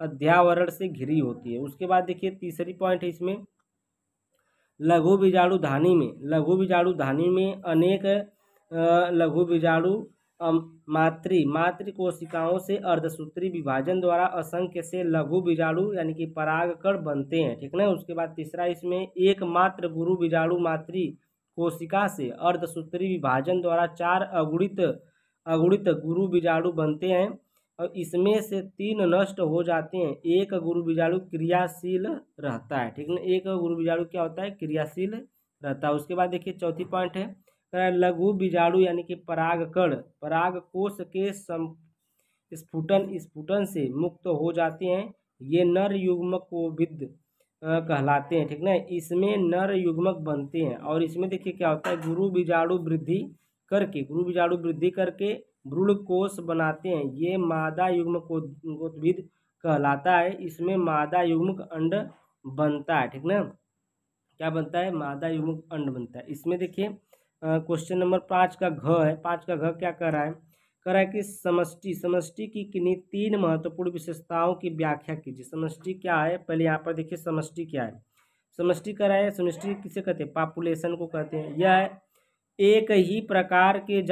अध्यावरण से घिरी होती है। उसके बाद देखिए तीसरी पॉइंट है इसमें लघु बीजाणु धानी में अनेक लघु बीजाणु मातृ कोशिकाओं से अर्धसूत्री विभाजन द्वारा असंख्य से लघु बीजाणु यानी कि परागकण बनते हैं। ठीक ना, उसके बाद तीसरा इसमें एकमात्र गुरु बीजाणु मातृ कोशिका से अर्धसूत्री विभाजन द्वारा 4 अगुणित गुरु बीजाणु बनते हैं और इसमें से 3 नष्ट हो जाते हैं, एक गुरु बीजाणु क्रियाशील रहता है। ठीक ना, एक गुरु बीजाणु क्या होता है, क्रियाशील रहता है। उसके बाद देखिए चौथी पॉइंट है लघु बीजाणु यानी कि परागकण परागकोश के स्फुटन से मुक्त हो जाते हैं, ये नर युग्मक कोविद कहलाते हैं। ठीक ना, इसमें नर युग्मक बनते हैं और इसमें देखिए क्या होता है गुरु बीजाणु वृद्धि करके भ्रूण कोश बनाते हैं, ये मादा युग्मक कोविद कहलाता है। इसमें मादा युग्मक अंड बनता है। ठीक ना, क्या बनता है, मादा युग्मक अंड बनता है। इसमें देखिए क्वेश्चन नंबर 5 का घ है। 5 का घ क्या कर रहा है कि समष्टि की किन्हीं 3 महत्वपूर्ण विशेषताओं की व्याख्या कीजिए। समष्टि क्या है, पहले यहाँ पर देखिए समष्टि क्या है। समष्टि कर रहा है, समष्टि किसे कहते हैं, पॉपुलेशन को कहते हैं। यह एक ही प्रकार के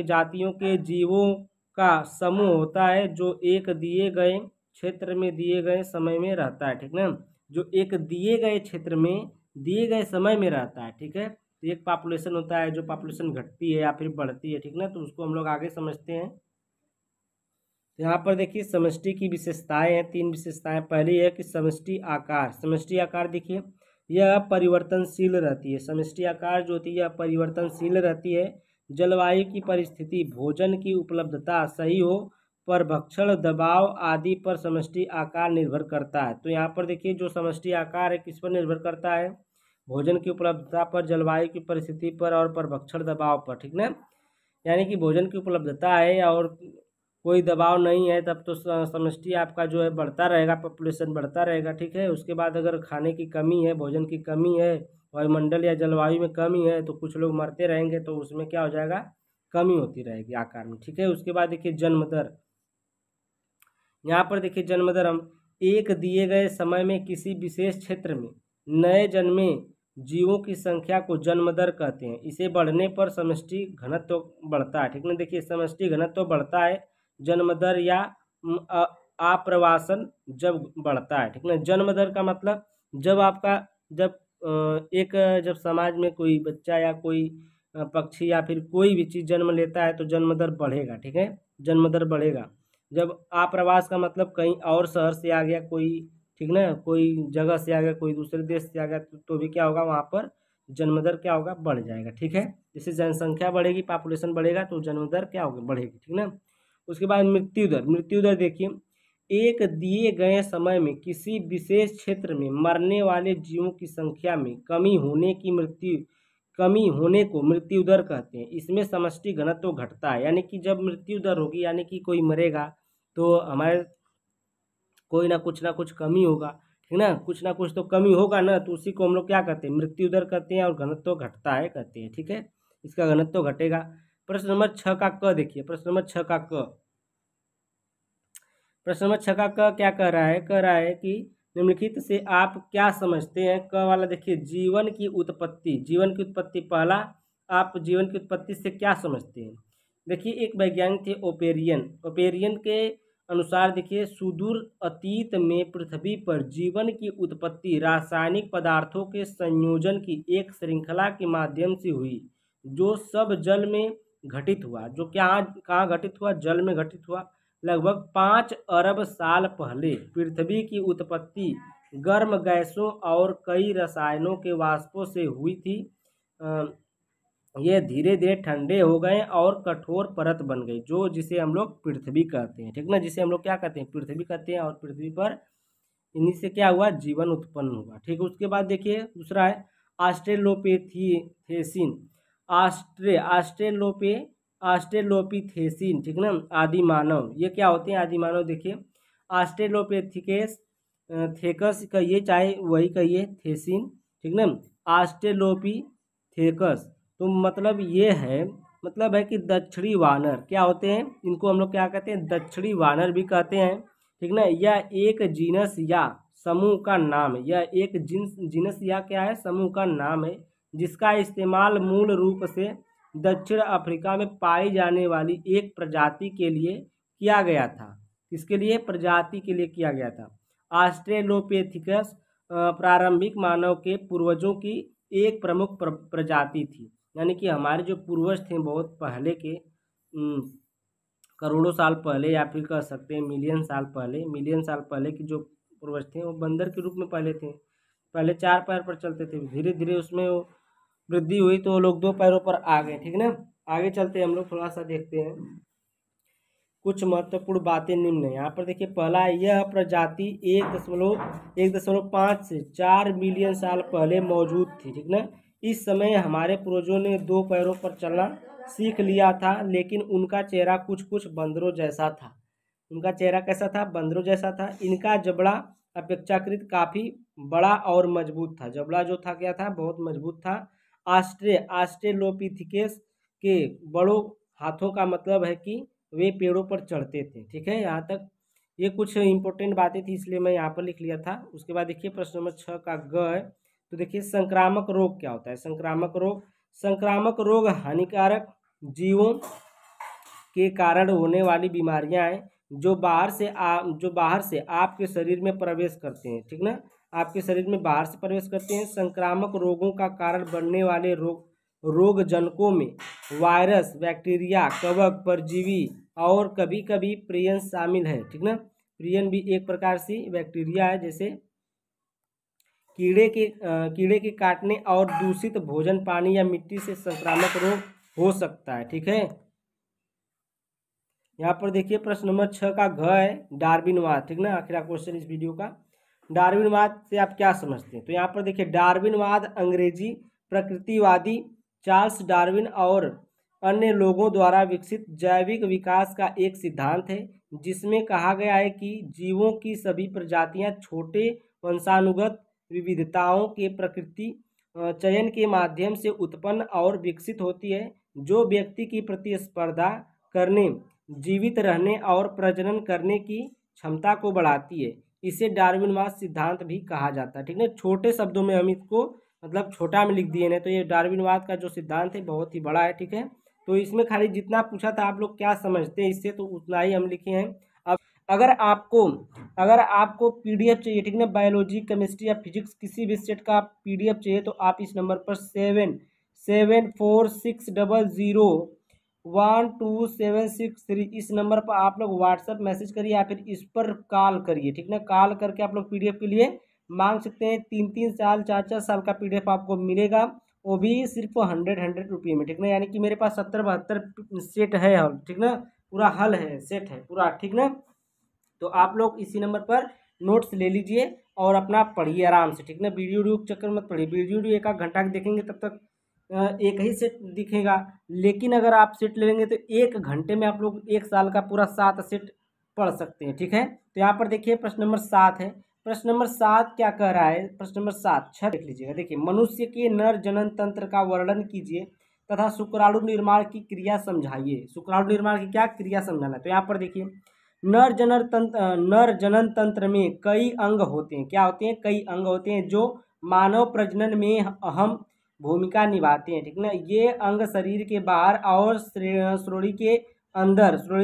जातियों के जीवों का समूह होता है जो एक दिए गए क्षेत्र में दिए गए समय में रहता है। ठीक ना, जो एक दिए गए क्षेत्र में दिए गए समय में रहता है। ठीक है, तो एक पॉपुलेशन होता है जो पॉपुलेशन घटती है या फिर बढ़ती है। ठीक ना, तो उसको हम लोग आगे समझते हैं। यहाँ पर देखिए समष्टि की विशेषताएं हैं, 3 विशेषताएं। पहली है कि समष्टि आकार देखिए यह परिवर्तनशील रहती है। समष्टि आकार जो होती है यह परिवर्तनशील रहती है। जलवायु की परिस्थिति, भोजन की उपलब्धता सही हो, परभक्षण दबाव आदि पर समष्टि आकार निर्भर करता है। तो यहाँ पर देखिए जो समष्टि आकार है किस पर निर्भर करता है, भोजन की उपलब्धता पर, जलवायु की परिस्थिति पर और परभक्षण दबाव पर। ठीक ना, यानी कि भोजन की उपलब्धता है और कोई दबाव नहीं है तब तो समष्टि आपका जो है बढ़ता रहेगा, पॉपुलेशन बढ़ता रहेगा। ठीक है, उसके बाद अगर खाने की कमी है, भोजन की कमी है, वायुमंडल या जलवायु में कमी है तो कुछ लोग मरते रहेंगे, तो उसमें क्या हो जाएगा, कमी होती रहेगी आकार में। ठीक है, उसके बाद देखिए जन्म दर। यहाँ पर देखिए जन्म दर हम एक दिए गए समय में किसी विशेष क्षेत्र में नए जन्मे जीवों की संख्या को जन्म दर कहते हैं। इसे बढ़ने पर समष्टि घनत्व बढ़ता है। ठीक ना, देखिए समष्टि घनत्व बढ़ता है जन्म दर या आप्रवासन जब बढ़ता है। ठीक ना, जन्म दर का मतलब जब समाज में कोई बच्चा या कोई पक्षी या फिर कोई भी चीज़ जन्म लेता है तो जन्म दर बढ़ेगा। ठीक है, जन्म दर बढ़ेगा। जब आप्रवास का मतलब कहीं और शहर से आ गया कोई, ठीक ना, कोई जगह से आ गया, कोई दूसरे देश से आ गया तो भी क्या होगा, वहाँ पर जन्म दर क्या होगा, बढ़ जाएगा। ठीक है, जैसे जनसंख्या बढ़ेगी, पॉपुलेशन बढ़ेगा तो जन्म दर क्या होगी, बढ़ेगी। ठीक ना, उसके बाद मृत्यु दर देखिए एक दिए गए समय में किसी विशेष क्षेत्र में मरने वाले जीवों की संख्या में कमी होने को मृत्यु दर कहते हैं। इसमें समष्टि घनत्व घटता है, यानी कि जब मृत्यु दर होगी यानी कि कोई मरेगा तो हमारे कोई ना कुछ कमी होगा। ठीक ना, कुछ ना कुछ तो कमी होगा ना, तो उसी को हम लोग क्या कहते हैं, मृत्यु दर कहते हैं और घनत्व घटता है कहते हैं। ठीक है, इसका घनत्व घटेगा। प्रश्न नंबर 6 का क देखिए। प्रश्न नंबर 6 का क क्या कह रहा है कि निम्नलिखित से आप क्या समझते हैं? क वाला देखिए जीवन की उत्पत्ति। जीवन की उत्पत्ति पहला, आप जीवन की उत्पत्ति से क्या समझते हैं? देखिए एक वैज्ञानिक थे ओपेरियन। ओपेरियन के अनुसार देखिए सुदूर अतीत में पृथ्वी पर जीवन की उत्पत्ति रासायनिक पदार्थों के संयोजन की एक श्रृंखला के माध्यम से हुई, जो सब जल में घटित हुआ। जो क्या कहाँ घटित हुआ? जल में घटित हुआ। लगभग 5 अरब साल पहले पृथ्वी की उत्पत्ति गर्म गैसों और कई रसायनों के वाष्पों से हुई थी। ये धीरे धीरे ठंडे हो गए और कठोर परत बन गई, जो जिसे हम लोग पृथ्वी कहते हैं, ठीक ना, जिसे हम लोग क्या कहते हैं? पृथ्वी कहते हैं। और पृथ्वी पर इन्हीं से क्या हुआ? जीवन उत्पन्न हुआ। ठीक है, उसके बाद देखिए दूसरा है ऑस्ट्रेलोपिथेसिन। ऑस्ट्रेलोपिथेसिन, ठीक ना, आदि मानव। ये क्या होते हैं? आदि मानव। देखिए ऑस्ट्रेलोपिथेकस थेकस कहिए, चाहे वही कहिए, थेसिन, ठीक ना। ऑस्ट्रेलोपिथेकस तो मतलब ये है, मतलब है कि दक्षिणी वानर। क्या होते हैं? इनको हम लोग क्या कहते हैं? दक्षिणी वानर भी कहते हैं, ठीक ना। यह एक जीनस या समूह का नाम है। यह एक जीनस या क्या है? समूह का नाम है, जिसका इस्तेमाल मूल रूप से दक्षिण अफ्रीका में पाई जाने वाली एक प्रजाति के लिए किया गया था। किसके लिए? प्रजाति के लिए किया गया था। ऑस्ट्रेलोपिथेकस प्रारंभिक मानव के पूर्वजों की एक प्रमुख प्रजाति थी। यानी कि हमारे जो पूर्वज थे बहुत पहले के, करोड़ों साल पहले, या फिर कह सकते हैं मिलियन साल पहले की जो पूर्वज थे, वो बंदर के रूप में पहले थे। पहले 4 पैर पर चलते थे, धीरे धीरे उसमें वो वृद्धि हुई तो वो लोग 2 पैरों पर आ गए, ठीक ना। आगे चलते हम लोग थोड़ा सा देखते हैं कुछ महत्वपूर्ण बातें निम्न है। यहाँ पर देखिए पहला, यह प्रजाति 1.5 से 4 मिलियन साल पहले मौजूद थी, ठीक ना। इस समय हमारे पूर्वजों ने 2 पैरों पर चलना सीख लिया था, लेकिन उनका चेहरा कुछ कुछ बंदरों जैसा था। उनका चेहरा कैसा था? बंदरों जैसा था। इनका जबड़ा अपेक्षाकृत काफी बड़ा और मजबूत था। जबड़ा जो था क्या था? बहुत मजबूत था। ऑस्ट्रेलोपिथेकस के बड़ों हाथों का मतलब है कि वे पेड़ों पर चढ़ते थे, ठीक है। यहाँ तक ये कुछ इंपॉर्टेंट बातें थी, इसलिए मैं यहाँ पर लिख लिया था। उसके बाद देखिए प्रश्न नंबर 6 का ग है। तो देखिए संक्रामक रोग क्या होता है? संक्रामक रोग हानिकारक जीवों के कारण होने वाली बीमारियां हैं, जो बाहर से आपके शरीर में प्रवेश करते हैं, ठीक ना। आपके शरीर में बाहर से प्रवेश करते हैं। संक्रामक रोगों का कारण बनने वाले रोगजनकों में वायरस, बैक्टीरिया, कवक, परजीवी और कभी कभी प्रियन शामिल है, ठीक ना। प्रियन भी एक प्रकार से बैक्टीरिया है। जैसे कीड़े के काटने और दूषित भोजन, पानी या मिट्टी से संक्रामक रोग हो सकता है, ठीक है। यहाँ पर देखिए प्रश्न नंबर 6 का घ है डार्विनवाद, ठीक ना। आखिरी क्वेश्चन इस वीडियो का, डार्विनवाद से आप क्या समझते हैं? तो यहाँ पर देखिए डार्विनवाद अंग्रेजी प्रकृतिवादी चार्ल्स डार्विन और अन्य लोगों द्वारा विकसित जैविक विकास का एक सिद्धांत है, जिसमें कहा गया है कि जीवों की सभी प्रजातियां छोटे वंशानुगत विविधताओं के प्रकृति चयन के माध्यम से उत्पन्न और विकसित होती है, जो व्यक्ति की प्रतिस्पर्धा करने, जीवित रहने और प्रजनन करने की क्षमता को बढ़ाती है। इसे डार्विनवाद सिद्धांत भी कहा जाता है, ठीक है। छोटे शब्दों में हम इसको मतलब छोटा में लिख दिए ना, तो ये डार्विनवाद का जो सिद्धांत है बहुत ही बड़ा है, ठीक है। तो इसमें खाली जितना पूछा था आप लोग क्या समझते हैं इससे, तो उतना ही हम लिखे हैं। अब अगर आपको पीडीएफ चाहिए, ठीक ना, बायोलॉजी, केमिस्ट्री या फिजिक्स किसी भी सेट का पीडीएफ चाहिए, तो आप इस नंबर पर 7746001276 इस नंबर पर आप लोग व्हाट्सएप मैसेज करिए या फिर इस पर कॉल करिए, ठीक ना। कॉल करके आप लोग पीडीएफ के लिए मांग सकते हैं। 3-3 साल 4-4 साल का पीडीएफ आपको मिलेगा, वो भी सिर्फ 100 रुपये में, ठीक ना। यानी कि मेरे पास 70-72 सेट है, ठीक ना, पूरा हल है, सेट है पूरा, ठीक ना। तो आप लोग इसी नंबर पर नोट्स ले लीजिए और अपना पढ़िए आराम से, ठीक ना। वीडियो के चक्कर मत पढ़िए। वीडियो 1-1 घंटा देखेंगे तब तक एक ही सेट दिखेगा, लेकिन अगर आप सेट ले लेंगे तो 1 घंटे में आप लोग 1 साल का पूरा 7 सेट पढ़ सकते हैं, ठीक है। तो यहाँ पर देखिए प्रश्न नंबर 7 है। प्रश्न नंबर 7 क्या कह रहा है? प्रश्न नंबर 7 6 देख लीजिएगा। देखिए मनुष्य के नर जनन तंत्र का वर्णन कीजिए तथा शुक्राणु निर्माण की क्रिया समझाइए। शुक्राणु निर्माण की क्या क्रिया समझाना है? तो यहाँ पर देखिए नर जनन तंत्र में कई अंग होते हैं। क्या होते हैं? कई अंग होते हैं जो मानव प्रजनन में अहम भूमिका निभाते हैं। ठीक ना। ये अंग शरीर के बाहर और श्रोणि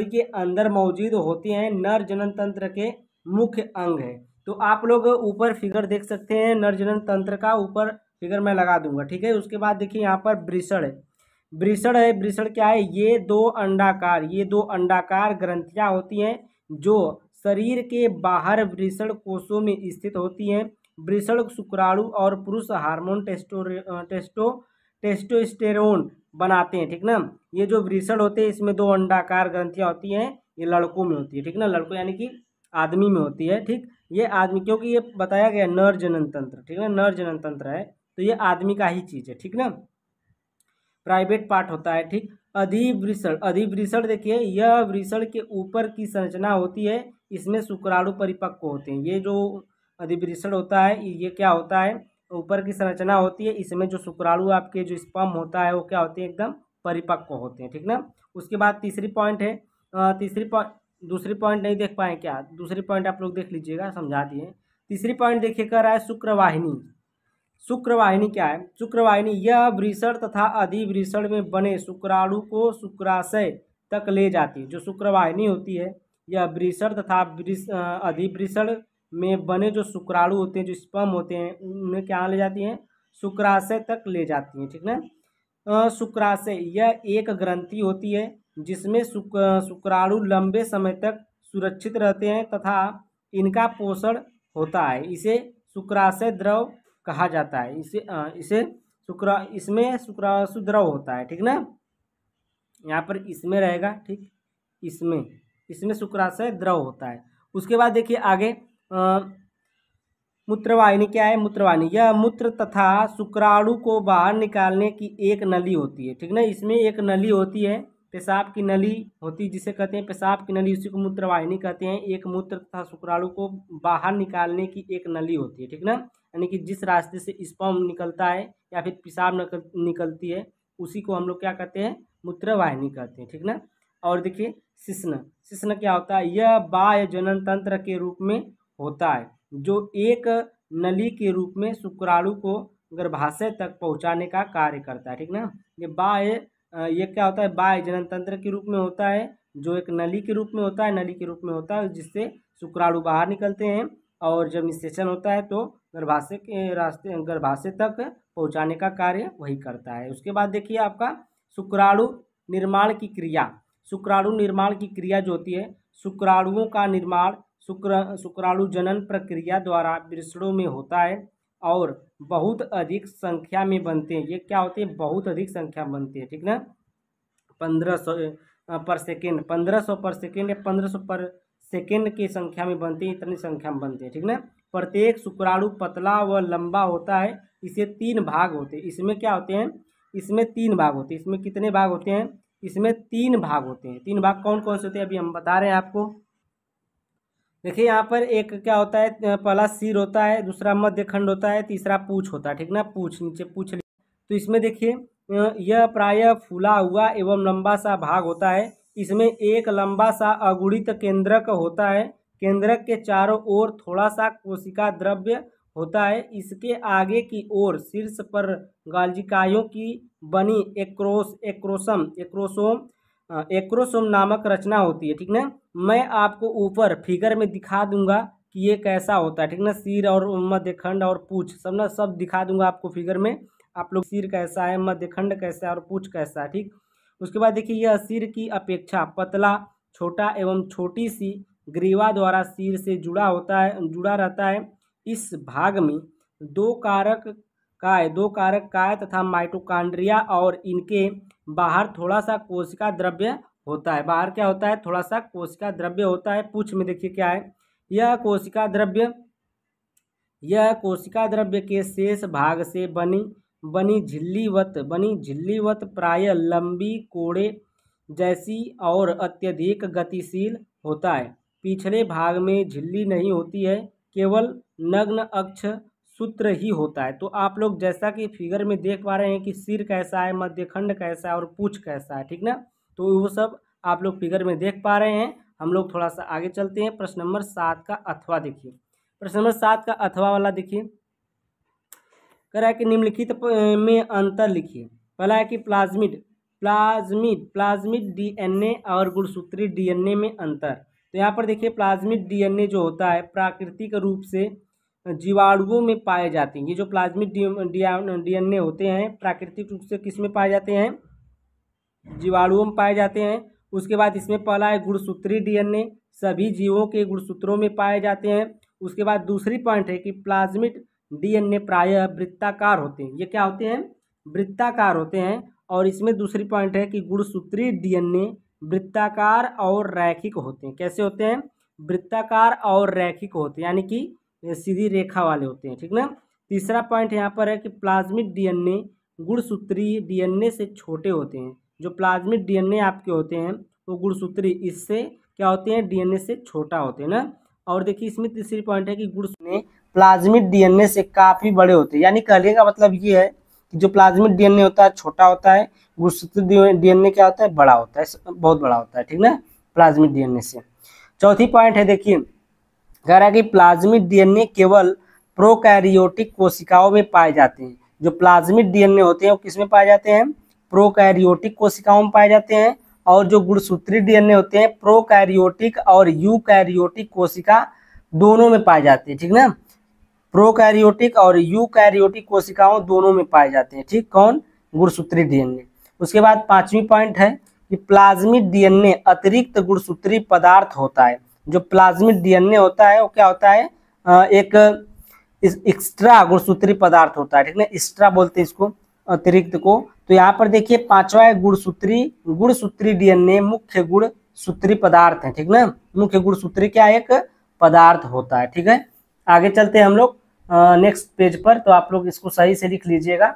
के अंदर मौजूद होते हैं। नर जनन तंत्र के मुख्य अंग है। तो आप लोग ऊपर फिगर देख सकते हैं नर जनन तंत्र का, ऊपर फिगर मैं लगा दूंगा। ठीक है। उसके बाद देखिए यहाँ पर वृषण है। वृषण क्या है? ये दो अंडाकार ग्रंथियां होती हैं जो शरीर के बाहर वृषण कोषों में स्थित होती हैं। वृषण शुक्राणु और पुरुष हार्मोन टेस्टोस्टेरोन बनाते हैं। ठीक ना। ये जो वृषण होते हैं इसमें दो अंडाकार ग्रंथियां होती हैं, ये लड़कों में होती है। ठीक ना। लड़कों यानी कि आदमी में होती है। ठीक। ये आदमी, क्योंकि ये बताया गया नर जनन तंत्र। ठीक है। नर जनन तंत्र है तो ये आदमी का ही चीज है। ठीक ना। प्राइवेट पार्ट होता है। ठीक। अधिवृषण देखिए, यह वृषण के ऊपर की संरचना होती है। इसमें शुक्राणु परिपक्व होते हैं। ये जो अधिवृषण होता है ये क्या होता है? ऊपर की संरचना होती है। इसमें जो शुक्राणु आपके जो स्पर्म होता है वो क्या होते हैं? एकदम परिपक्व होते हैं। ठीक ना। उसके बाद तीसरी पॉइंट है, दूसरी पॉइंट नहीं देख पाए क्या? दूसरी पॉइंट आप लोग देख लीजिएगा, समझा दिए। तीसरी पॉइंट देखिए कर रहा है शुक्रवाहिनी। शुक्रवाहिनी क्या है? शुक्रवाहिनी यह वृषण तथा अधिवृषण में बने शुक्राणु को शुक्राशय तक ले जाती है। जो शुक्रवाहिनी होती है यह वृषण तथा अधिवृषण में बने जो शुक्राणु होते हैं, जो स्पर्म होते हैं, उन्हें क्या ले जाती हैं? शुक्राशय तक ले जाती हैं। ठीक ना। शुक्राशय यह एक ग्रंथि होती है जिसमें शुक्राणु लंबे समय तक सुरक्षित रहते हैं तथा इनका पोषण होता है। इसे शुक्राशय द्रव कहा जाता है। इसमें शुक्राशु द्रव होता है। ठीक ना। यहाँ पर इसमें रहेगा। ठीक। इसमें शुक्राशय द्रव होता है। उसके बाद देखिए आगे मूत्रवाहिनी क्या है? मूत्रवाहिनी यह मूत्र तथा शुक्राणु को बाहर निकालने की एक नली होती है। ठीक ना। इसमें एक नली होती है, पेशाब की नली होती है, जिसे कहते हैं पेशाब की नली, उसी को मूत्रवाहिनी कहते हैं। एक मूत्र तथा शुक्राणु को बाहर निकालने की एक नली होती है। ठीक ना। यानी कि जिस रास्ते से स्पर्म निकलता है या फिर पेशाब निकलती है उसी को हम लोग क्या कहते हैं? मूत्रवाहिनी कहते हैं। ठीक ना। और देखिए शिश्न क्या होता है? यह बाह्य जनन तंत्र के रूप में होता है जो एक नली के रूप में शुक्राणु को गर्भाशय तक पहुंचाने का कार्य करता है। ठीक ना। ये क्या होता है? बाह्य जनन तंत्र के रूप में होता है जो एक नली के रूप में होता है, जिससे शुक्राणु बाहर निकलते हैं और जब निषेचन होता है तो गर्भाशय तक पहुंचाने का कार्य वही करता है। उसके बाद देखिए आपका शुक्राणु निर्माण की क्रिया जो होती है, शुक्राणुओं का निर्माण शुक्राणु जनन प्रक्रिया द्वारा वृषणों में होता है और बहुत अधिक संख्या में बनते हैं। ये क्या होते हैं? बहुत अधिक संख्या में बनते हैं। ठीक ना। 1500 पर सेकेंड या 1500 पर सेकेंड की संख्या में बनते हैं। इतनी संख्या में बनते हैं। ठीक ना। प्रत्येक शुक्राणु पतला व लंबा होता है। इसे 3 भाग होते हैं। इसमें क्या होते हैं? इसमें 3 भाग होते हैं। इसमें कितने भाग होते हैं? इसमें 3 भाग होते हैं। 3 भाग कौन कौन से होते हैं अभी हम बता रहे हैं आपको। देखिए यहाँ पर एक क्या होता है? पहला सिर होता है, दूसरा मध्य खंड होता है, तीसरा पूंछ होता है। ठीक ना। पूंछ, नीचे पूंछ। तो इसमें देखिए यह प्रायः फूला हुआ एवं लंबा सा भाग होता है। इसमें एक लंबा सा अगुणित केंद्रक होता है। केंद्रक के चारों ओर थोड़ा सा कोशिका द्रव्य होता है। इसके आगे की ओर शीर्ष पर गाल्जिकाओं की बनी एक्रोसोम नामक रचना होती है। ठीक ना। मैं आपको ऊपर फिगर में दिखा दूंगा कि ये कैसा होता है। ठीक ना। सिर और मध्यखंड और पूंछ सब दिखा दूंगा आपको फिगर में। आप लोग सिर कैसा है, मध्यखंड कैसा है और पूंछ कैसा है। ठीक। उसके बाद देखिए यह सिर की अपेक्षा पतला, छोटा एवं छोटी सी ग्रीवा द्वारा सिर से जुड़ा रहता है। इस भाग में दो कारक काय तथा माइटोकॉन्ड्रिया और इनके बाहर थोड़ा सा कोशिका द्रव्य होता है। बाहर क्या होता है? थोड़ा सा कोशिका द्रव्य होता है। पूंछ में देखिए क्या है? यह कोशिका द्रव्य के शेष भाग से बनी झिल्लीवत प्राय लंबी कोड़े जैसी और अत्यधिक गतिशील होता है। पिछले भाग में झिल्ली नहीं होती है, केवल नग्न अक्ष सूत्र ही होता है। तो आप लोग जैसा कि फिगर में देख पा रहे हैं कि सिर कैसा है, मध्यखंड कैसा है और पूंछ कैसा है। ठीक ना। तो वो सब आप लोग फिगर में देख पा रहे हैं। हम लोग थोड़ा सा आगे चलते हैं। प्रश्न नंबर 7 का अथवा देखिए। प्रश्न नंबर 7 का अथवा वाला देखिए, कह रहा है कि निम्नलिखित में अंतर लिखिए। पहला है कि प्लाज्मिड डीएनए और गुणसूत्री डीएनए में अंतर। तो यहाँ पर देखिए प्लाज्मिड डीएनए जो होता है प्राकृतिक रूप से जीवाणुओं में पाए जाते हैं। ये जो प्लाज्मिड डीएनए होते हैं प्राकृतिक रूप से किस में पाए जाते हैं? जीवाणुओं में पाए जाते हैं। उसके बाद इसमें पहला है गुणसूत्री डीएनए, सभी जीवों के गुणसूत्रों में पाए जाते हैं। उसके बाद दूसरी पॉइंट है कि प्लाज्मिड डीएनए प्रायः वृत्ताकार होते हैं। ये क्या होते हैं? वृत्ताकार होते हैं। और इसमें दूसरी पॉइंट है कि गुणसूत्री डीएनए वृत्ताकार और रैखिक होते हैं। कैसे होते हैं? वृत्ताकार और रैखिक होते हैं, यानी कि सीधी रेखा वाले होते हैं, ठीक ना। तीसरा पॉइंट यहाँ पर है कि प्लाज्मिड डीएनए गुणसूत्री डीएनए से छोटे होते हैं। जो प्लाज्मिड डीएनए आपके होते हैं वो गुणसूत्री इससे क्या होते हैं? डीएनए से छोटा होते हैं ना। और देखिए इसमें तीसरी पॉइंट है कि गुणसूत्री प्लाज्मिड डीएनए से काफी बड़े होते हैं। यानी कहने का मतलब ये है कि जो प्लाज्मिड डीएनए होता है छोटा होता है, गुणसूत्री डीएनए क्या होता है? बड़ा होता है, बहुत बड़ा होता है, ठीक ना, प्लाज्मिड डीएनए से। चौथी पॉइंट है देखिए, कह रहा है कि प्लाज्मिड डीएनए केवल प्रोकैरियोटिक कोशिकाओं में पाए जाते हैं। जो प्लाज्मिड डीएनए होते हैं वो किस में पाए जाते हैं? प्रोकैरियोटिक कोशिकाओं में पाए जाते हैं। और जो गुणसूत्री डीएनए होते हैं प्रोकैरियोटिक और यूकैरियोटिक कोशिका दोनों में पाए जाते हैं, ठीक ना। प्रोकैरियोटिक और यूकैरियोटिक कोशिकाओं दोनों में पाए जाते हैं, ठीक। कौन? गुणसूत्री डीएनए। उसके बाद पांचवी पॉइंट है कि प्लाज्मिड डीएनए अतिरिक्त गुणसूत्री पदार्थ होता है। जो प्लाज्मिड डीएनए होता है वो क्या होता है? एक एक्स्ट्रा गुणसूत्री पदार्थ होता है, ठीक ना, एक्स्ट्रा बोलते हैं इसको, अतिरिक्त को। तो यहाँ पर देखिए पांचवा है गुणसूत्री डीएनए मुख्य गुणसूत्री पदार्थ है, ठीक ना। मुख्य गुणसूत्री क्या एक पदार्थ होता है, ठीक है। आगे चलते हैं हम लोग नेक्स्ट पेज पर, तो आप लोग इसको सही से लिख लीजिएगा।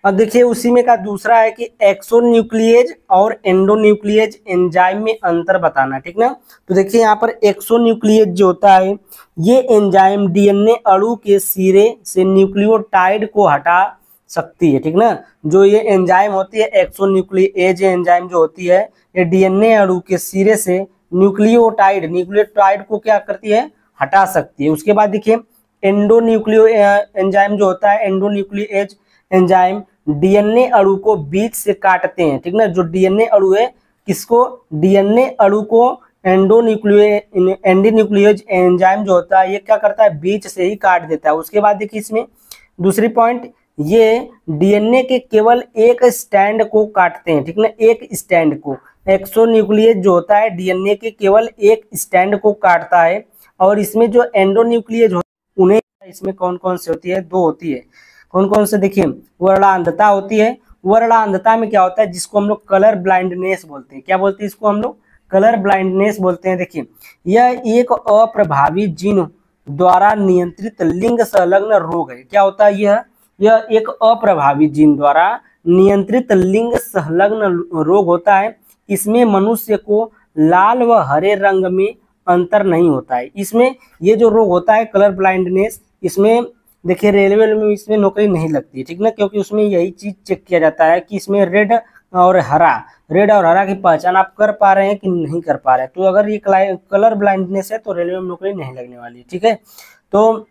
अब देखिए उसी में का दूसरा है कि एक्सोन्यूक्लिएज और एंडोन्यूक्लिएज एंजाइम में अंतर बताना, ठीक ना। तो देखिए यहाँ पर एक्सोन्यूक्लिएज जो होता है ये एंजाइम डीएनए अणु के सिरे से न्यूक्लियोटाइड को हटा सकती है, ठीक ना। जो ये एंजाइम होती है एक्सोन्यूक्लिएज एंजाइम जो होती है ये डीएनए अणु के सिरे से न्यूक्लियोटाइड को क्या करती है? हटा सकती है। उसके बाद देखिए एंडोन्यूक्लियो एंजाइम जो होता है एंडोन्यूक्लिएज एंजाइम डीएनए अणु को बीच से काटते हैं, ठीक ना। जो डीएनए अणु है किसको? डीएनए अणु को एंडोन्यूक्लिएज एंजाइम जो होता है ये क्या करता है? बीच से ही काट देता है। उसके बाद देखिए इसमें दूसरी पॉइंट, ये डीएनए के केवल एक स्टैंड को काटते हैं, ठीक ना, एक स्टैंड को। एक्सोन्यूक्लिएज जो होता है डीएनए के केवल एक स्टैंड को काटता है। और इसमें जो एंडोन्यूक्लिएज होता है उन्हें इसमें कौन कौन से होती है? दो होती है। कौन कौन से? देखिए वर्णांधता होती है। वर्णांधता में क्या होता है? जिसको हम लोग कलर ब्लाइंडनेस बोलते हैं। क्या बोलते हैं इसको हम लोग? कलर ब्लाइंडनेस बोलते हैं। देखिए यह एक अप्रभावी जीन द्वारा नियंत्रित लिंग संलग्न रोग है। क्या होता है यह एक अप्रभावी जीन द्वारा नियंत्रित लिंग संलग्न रोग होता है। इसमें मनुष्य को लाल व हरे रंग में अंतर नहीं होता है। इसमें ये जो रोग होता है कलर ब्लाइंडनेस, इसमें देखिए रेलवे में इसमें नौकरी नहीं लगती है, ठीक ना, क्योंकि उसमें यही चीज चेक किया जाता है कि इसमें रेड और हरा की पहचान आप कर पा रहे हैं कि नहीं कर पा रहे हैं। तो अगर ये कलर ब्लाइंडनेस है तो रेलवे में नौकरी नहीं लगने वाली है, ठीक है। तो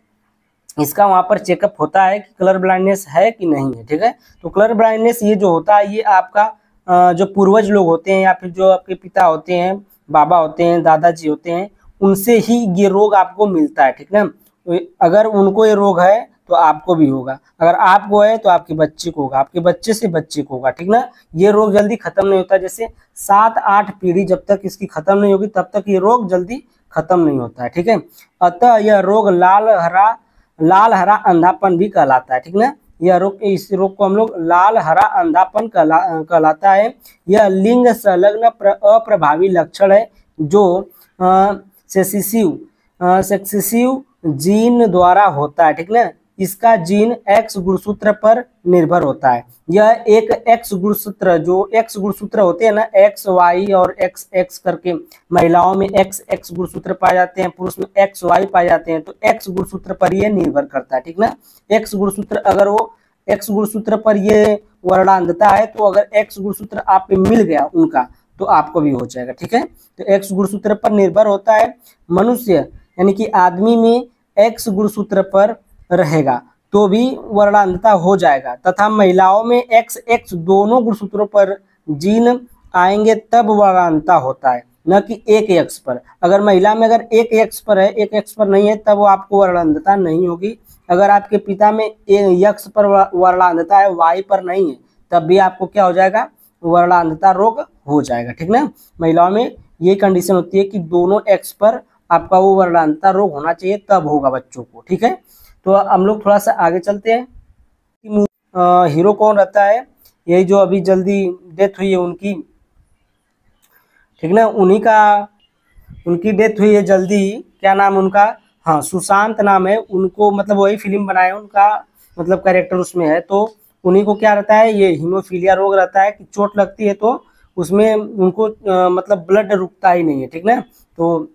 इसका वहाँ पर चेकअप होता है कि कलर ब्लाइंडनेस है कि नहीं है, ठीक है। तो कलर ब्लाइंडनेस ये जो होता है ये आपका जो पूर्वज लोग होते हैं या फिर जो आपके पिता होते हैं, बाबा होते हैं, दादाजी होते हैं, उनसे ही ये रोग आपको मिलता है, ठीक ना। तो अगर उनको ये रोग है तो आपको भी होगा, अगर आपको है तो आपके बच्चे को होगा, आपके बच्चे से बच्चे को होगा, ठीक ना। ये रोग जल्दी खत्म नहीं होता, जैसे 7-8 पीढ़ी जब तक इसकी खत्म नहीं होगी तब तक ये रोग जल्दी खत्म नहीं होता है, ठीक है। अतः यह रोग लाल हरा अंधापन भी कहलाता है, ठीक ना। यह रोग, इस रोग को हम लोग लाल हरा अंधापन कहलाता है। यह लिंग संलग्न अप्रभावी लक्षण है जो सेक्सेसिव जीन द्वारा होता है, ठीक ना। इसका जीन एक्स गुणसूत्र पर निर्भर होता है। यह एक एक्स गुणसूत्र, जो एक्स गुणसूत्र होते हैं ना, एक्स वाई और एक्स एक्स करके, महिलाओं में एक्स एक्स गुणसूत्र पाए जाते हैं, पुरुष में एक्स वाई पाए जाते हैं। तो एक्स गुणसूत्र पर यह निर्भर करता है, ठीक ना। एक्स गुणसूत्र, अगर वो एक्स गुणसूत्र पर ये वर्णांधता है तो अगर एक्स गुणसूत्र आप पे मिल गया उनका, तो आपको भी हो जाएगा। ठीक है, तो एक्स गुणसूत्र पर निर्भर होता है। मनुष्य यानी कि आदमी में एक्स गुणसूत्र पर रहेगा तो भी वर्णांधता हो जाएगा, तथा महिलाओं में एक्स एक्स दोनों गुणसूत्रों पर जीन आएंगे तब वर्णांधता होता है, न कि एक एक्स पर। अगर महिला में अगर एक एक्स पर है, एक एक्स पर नहीं है, तब वो आपको वर्णांधता नहीं होगी। अगर आपके पिता में एक्स पर वर्णांधता है, वाई पर नहीं है, तब भी आपको क्या हो जाएगा, वर्णांधता रोग हो जाएगा। ठीक ना, महिलाओं में ये कंडीशन होती है कि दोनों एक्स पर आपका वो वर्णांधता रोग होना चाहिए, तब होगा बच्चों को। ठीक है, तो हम लोग थोड़ा सा आगे चलते हैं। हीरो कौन रहता है, यही जो अभी जल्दी डेथ हुई है उनकी, ठीक ना, उनकी डेथ हुई है जल्दी ही। क्या नाम उनका, हाँ सुशांत नाम है उनको, मतलब वही फिल्म बनाए उनका, मतलब कैरेक्टर उसमें है। तो उन्हीं को क्या रहता है, ये हीमोफीलिया रोग रहता है कि चोट लगती है तो उसमें उनको मतलब ब्लड रुकता ही नहीं है। ठीक ना, तो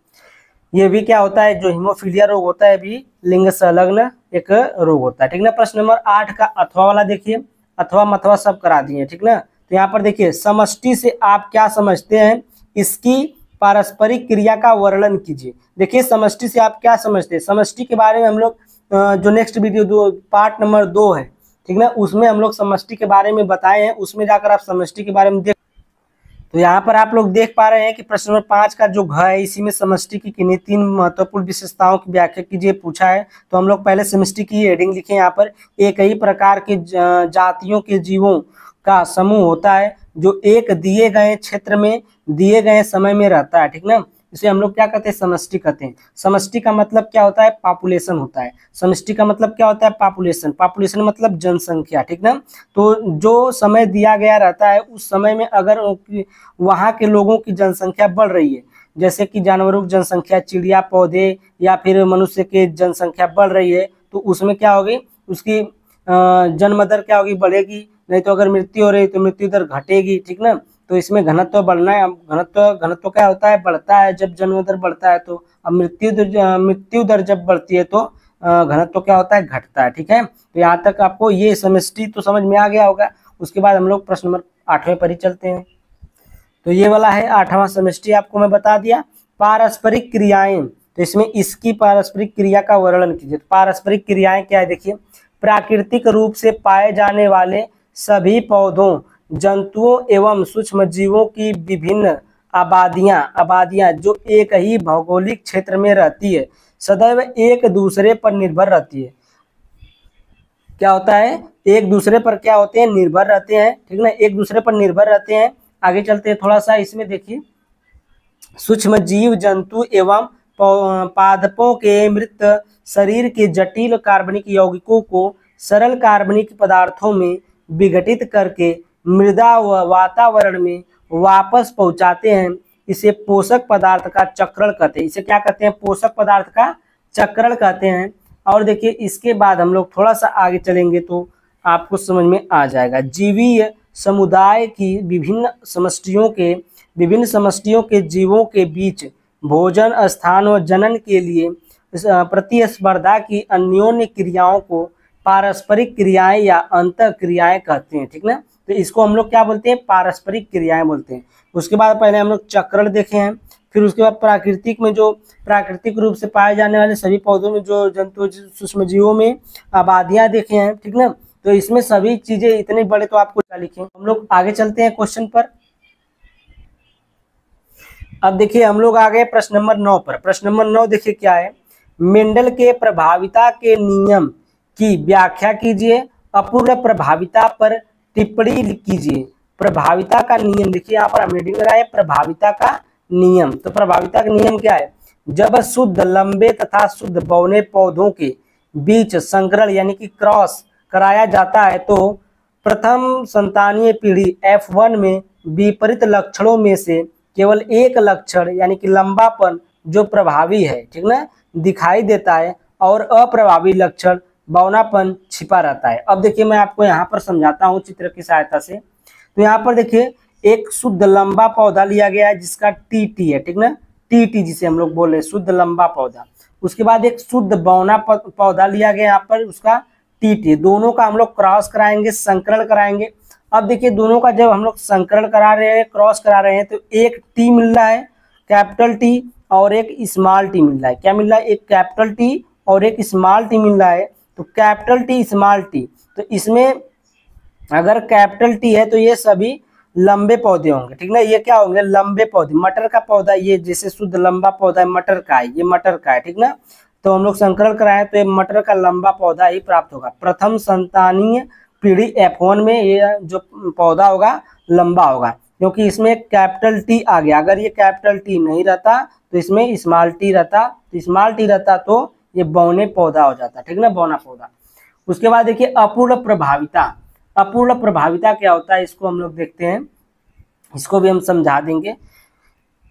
ये भी क्या होता है, जो हीमोफीलिया रोग होता है भी लिंग संलग्न एक रोग होता है। ठीक ना, प्रश्न नंबर 8 का अथवा वाला देखिए, अथवा मथवा सब करा दिए। ठीक ना, तो यहाँ पर देखिए, समष्टि से आप क्या समझते हैं, इसकी पारस्परिक क्रिया का वर्णन कीजिए। देखिए समष्टि से आप क्या समझते हैं, समष्टि के बारे में हम लोग जो नेक्स्ट वीडियो पार्ट नंबर 2 है, ठीक ना, उसमें हम लोग समष्टि के बारे में बताए हैं, उसमें जाकर आप समष्टि के बारे में देख। तो यहाँ पर आप लोग देख पा रहे हैं कि प्रश्न नंबर 5 का जो घ है, इसी में समष्टि की किन्हीं 3 महत्वपूर्ण विशेषताओं की व्याख्या कीजिए पूछा है। तो हम लोग पहले समष्टि की हेडिंग लिखे यहाँ पर, एक ही प्रकार के जातियों के जीवों का समूह होता है जो एक दिए गए क्षेत्र में दिए गए समय में रहता है। ठीक ना, इसे हम लोग क्या कहते हैं, समष्टि कहते हैं। समष्टि का मतलब क्या होता है, पॉपुलेशन होता है। समष्टि का मतलब क्या होता है, पॉपुलेशन। पॉपुलेशन मतलब जनसंख्या। ठीक ना, तो जो समय दिया गया रहता है उस समय में अगर वहाँ के लोगों की जनसंख्या बढ़ रही है, जैसे कि जानवरों की जनसंख्या, चिड़िया, पौधे या फिर मनुष्य की जनसंख्या बढ़ रही है, तो उसमें क्या होगी, उसकी जन्म दर क्या होगी, बढ़ेगी। नहीं तो अगर मृत्यु हो रही है तो मृत्यु दर घटेगी। ठीक ना, तो इसमें घनत्व बढ़ना है। घनत्व क्या होता है, बढ़ता है जब जन्म दर बढ़ता है। तो अब मृत्यु दर जब बढ़ती है तो घनत्व क्या होता है, घटता है। ठीक है, तो यहाँ तक आपको ये समष्टि तो समझ में आ गया होगा। उसके बाद हम लोग प्रश्न नंबर 8वें पर ही चलते हैं। तो ये वाला है 8वां समष्टि, आपको मैं बता दिया। पारस्परिक क्रियाएं, तो इसमें इसकी पारस्परिक क्रिया का वर्णन कीजिए। तो पारस्परिक क्रियाएं क्या है, देखिए, प्राकृतिक रूप से पाए जाने वाले सभी पौधों, जंतुओं एवं सूक्ष्म जीवों की विभिन्न आबादियां जो एक ही भौगोलिक क्षेत्र में रहती है, सदैव एक दूसरे पर निर्भर रहती है। क्या होता है, एक दूसरे पर क्या होते हैं, निर्भर रहते हैं। ठीक ना, एक दूसरे पर निर्भर रहते हैं। आगे चलते हैं थोड़ा सा, इसमें देखिए, सूक्ष्म जीव, जंतु एवं पादपों के मृत शरीर के जटिल कार्बनिक यौगिकों को सरल कार्बनिक पदार्थों में विघटित करके मृदा व वातावरण में वापस पहुंचाते हैं। इसे पोषक पदार्थ का चक्रण कहते हैं। इसे क्या कहते हैं, पोषक पदार्थ का चक्रण कहते हैं। और देखिए, इसके बाद हम लोग थोड़ा सा आगे चलेंगे तो आपको समझ में आ जाएगा। जीवीय समुदाय की विभिन्न समष्टियों के जीवों के बीच भोजन, स्थान व जनन के लिए प्रतिस्पर्धा की अन्योन्य क्रियाओं को पारस्परिक क्रियाएं या अंतः क्रियाएं कहते हैं। ठीक ना, तो इसको हम लोग क्या बोलते हैं, पारस्परिक क्रियाएं बोलते हैं। उसके बाद पहले हम लोग चक्रण देखे हैं, फिर उसके बाद प्राकृतिक में जो प्राकृतिक रूप से पाए जाने वाले सभी पौधों में जो जंतु, सूक्ष्म जीवों में आबादियां देखे हैं। ठीक ना, तो इसमें सभी चीजें इतने बड़े तो आपको क्या लिखें। हम लोग आगे चलते हैं क्वेश्चन पर। अब देखिए, हम लोग आ गए प्रश्न नंबर 9 पर। प्रश्न नंबर 9 देखिए क्या है, मेंडल के प्रभाविता के नियम की व्याख्या कीजिए, अपूर्ण प्रभाविता पर टिप्पणी कीजिए। प्रभाविता का नियम देखिए, यहाँ पर हम रीडिंग लगाए, प्रभाविता का नियम। तो प्रभाविता का नियम क्या है, जब शुद्ध लंबे तथा शुद्ध बौने पौधों के बीच संकरण यानी कि क्रॉस कराया जाता है तो प्रथम संतानीय पीढ़ी F1 में विपरीत लक्षणों में से केवल एक लक्षण यानी कि लंबापन जो प्रभावी है, ठीक ना, दिखाई देता है और अप्रभावी लक्षण बौनापन छिपा रहता है। अब देखिए, मैं आपको यहाँ पर समझाता हूँ चित्र की सहायता से। तो यहाँ पर देखिए, एक शुद्ध लंबा पौधा लिया गया है जिसका टीटी है, ठीक ना, टीटी जिसे हम लोग बोल रहे हैं, शुद्ध लंबा पौधा। उसके बाद एक शुद्ध बौना पौधा लिया गया यहाँ पर, उसका टीटी। दोनों का हम लोग क्रॉस कराएंगे, संकरण कराएंगे। अब देखिए दोनों का जब हम लोग संकरण करा रहे हैं, क्रॉस करा रहे हैं, तो एक टी मिल रहा है कैपिटल टी और एक स्मॉल टी मिल रहा है। क्या मिल रहा है? एक कैपिटल टी और एक स्मॉल टी मिल रहा है। तो कैपिटल टी स्मॉल टी, तो इसमें अगर कैपिटल टी है तो ये सभी लंबे पौधे होंगे, ठीक ना। ये क्या होंगे? लंबे पौधे। मटर का पौधा, ये जैसे शुद्ध लंबा पौधा है मटर का है, ये मटर का है, ठीक ना। तो हम लोग संकरण कराए तो ये मटर का लंबा पौधा ही प्राप्त होगा। प्रथम संतानीय पीढ़ी F1 में ये जो पौधा होगा लंबा होगा, क्योंकि इसमें कैपिटल टी आ गया। अगर ये कैपिटल टी नहीं रहता तो इसमें स्मॉल टी रहता, तो स्मॉल टी रहता तो ये बौने पौधा हो जाता, ठीक ना, बौना पौधा। उसके बाद देखिए अपूर्ण प्रभाविता। अपूर्ण प्रभाविता क्या होता है, इसको हम लोग देखते हैं, इसको भी हम समझा देंगे।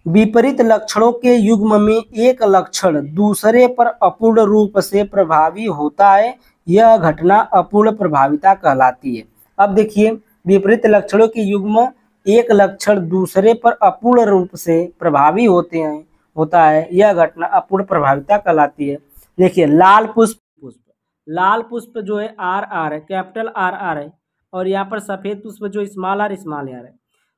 विपरीत लक्षणों के युग्म में एक लक्षण दूसरे पर अपूर्ण रूप से प्रभावी होता है, यह घटना अपूर्ण प्रभाविता कहलाती है। अब देखिए विपरीत लक्षणों के युग्म एक लक्षण दूसरे पर अपूर्ण रूप से प्रभावी होता है, यह घटना अपूर्ण प्रभाविता कहलाती है। देखिए लाल पुष्प, लाल पुष्प जो है RR है, कैपिटल RR है, और यहाँ पर सफेद पुष्प जो स्मॉल R है,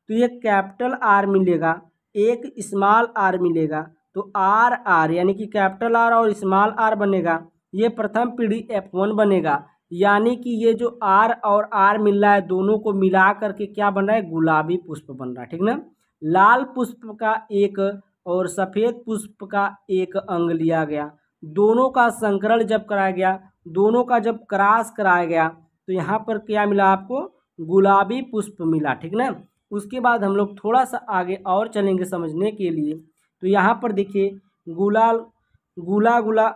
तो ये कैपिटल R मिलेगा, एक स्मॉल R मिलेगा, तो RR यानी कि कैपिटल R और स्मॉल R बनेगा, ये प्रथम पीढ़ी F1 बनेगा। यानी कि ये जो R और R मिल रहा है दोनों को मिला करके क्या बन रहा है? गुलाबी पुष्प बन रहा है, ठीक ना। लाल पुष्प का एक और सफेद पुष्प का एक अंग लिया गया, दोनों का संकरण जब कराया गया, दोनों का जब क्रॉस कराया गया, तो यहाँ पर क्या मिला आपको? गुलाबी पुष्प मिला, ठीक ना। उसके बाद हम लोग थोड़ा सा आगे और चलेंगे समझने के लिए। तो यहाँ पर देखिए गुलाल गुला गुला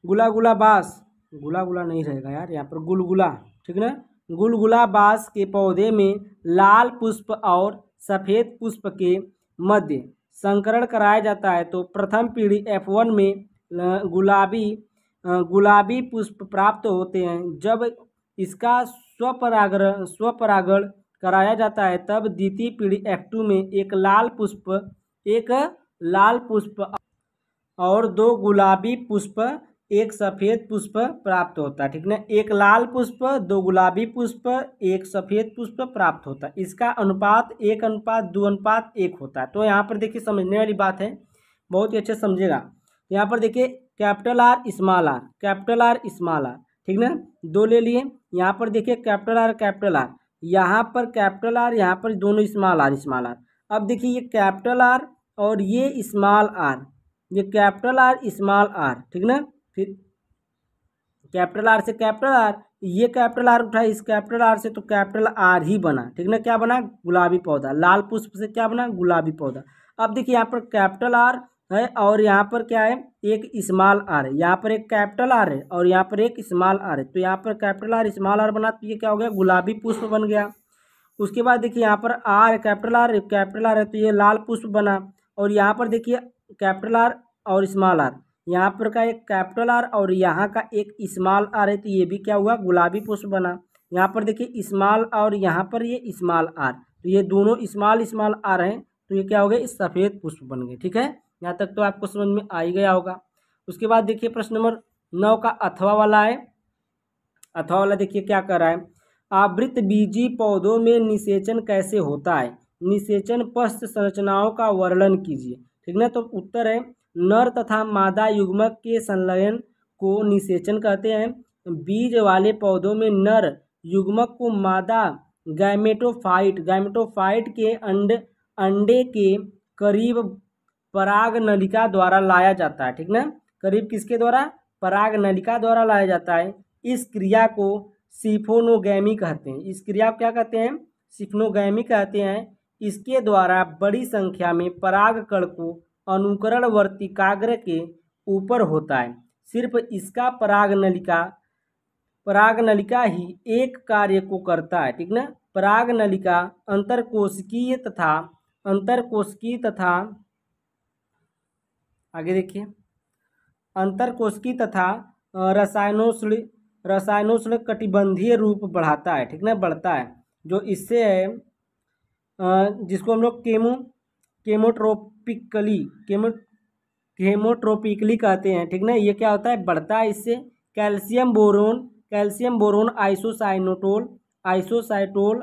गुला गुला बास, गुला गुला नहीं रहेगा यार, यहाँ पर गुलगुला, ठीक ना। गुलगुला बास के पौधे में लाल पुष्प और सफ़ेद पुष्प के मध्य संकरण कराया जाता है, तो प्रथम पीढ़ी F1 में गुलाबी पुष्प प्राप्त होते हैं। जब इसका स्वपरागण कराया जाता है, तब द्वितीय पीढ़ी F2 में एक लाल पुष्प और दो गुलाबी पुष्प, एक सफ़ेद पुष्प प्राप्त होता है, ठीक ना। एक लाल पुष्प, दो गुलाबी पुष्प, एक सफ़ेद पुष्प प्राप्त होता है। इसका अनुपात 1:2:1 होता है। तो यहाँ पर देखिए समझने वाली बात है, बहुत ही अच्छे समझेगा। यहाँ पर देखिए capital R small R, capital R small R, ठीक ना, दो ले लिए। यहाँ पर देखिए कैपिटल R, यहाँ पर कैपिटल R, यहाँ पर दोनों स्मॉल R। अब देखिए ये कैपिटल R और ये स्मॉल R, ये कैपिटल R स्मॉल R, ठीक ना। फिर कैपिटल R से कैपिटल R, ये कैपिटल R उठा इस कैपिटल R से, तो कैपिटल R ही बना, ठीक ना। क्या बना? गुलाबी पौधा। लाल पुष्प से क्या बना? गुलाबी पौधा। अब देखिए यहाँ पर कैपिटल R है और यहाँ पर क्या है? एक स्मॉल R है। यहाँ पर एक कैपिटल R है और यहाँ पर एक स्मॉल R है, तो यहाँ पर कैपिटल R स्मॉल R बना, तो ये क्या हो गया? गुलाबी पुष्प बन गया। उसके बाद देखिए यहाँ पर R कैपिटल R है, तो ये लाल पुष्प बना। और यहाँ पर देखिए कैपिटल R और स्मॉल R, यहाँ पर का एक कैपिटल R और यहाँ का एक स्मॉल R है, तो ये भी क्या हुआ? गुलाबी पुष्प बना। यहाँ पर देखिए स्मॉल और यहाँ पर ये स्मॉल R, तो ये दोनों स्मॉल R हैं, तो ये क्या हो गए? सफ़ेद पुष्प बन गए, ठीक है। यहाँ तक तो आपको समझ में आ ही गया होगा। उसके बाद देखिए प्रश्न नंबर 9 का अथवा वाला है। अथवा वाला देखिए क्या कर रहा है, आवृत बीजी पौधों में निषेचन कैसे होता है? निषेचन पश्च संरचनाओं का वर्णन कीजिए, ठीक ना। तो उत्तर है नर तथा मादा युग्मक के संलयन को निषेचन कहते हैं। बीज वाले पौधों में नर युग्मक को मादा गैमेटोफाइट के अंडे के करीब पराग नलिका द्वारा लाया जाता है, ठीक ना। करीब किसके द्वारा? पराग नलिका द्वारा लाया जाता है। इस क्रिया को सिफोनोगैमी कहते हैं। इस क्रिया को क्या कहते हैं? सिफोनोगैमी कहते हैं। इसके द्वारा बड़ी संख्या में पराग कण को अनुकरण वर्तिकाग्र के ऊपर होता है। सिर्फ इसका पराग नलिका ही एक कार्य को करता है, ठीक ना। पराग नलिका अंतरकोशिकीय तथा आगे देखिए अंतरकोशिकीय तथा रसायनोष्ण कटिबंधीय रूप बढ़ाता है, ठीक ना, बढ़ता है। जो इससे है जिसको हम लोग केमोट्रोपिकली कहते हैं, ठीक ना। ये क्या होता है? बढ़ता है इससे। कैल्शियम बोरोन कैल्शियम बोरोन आइसोसाइनोटोल आइसोसाइटोल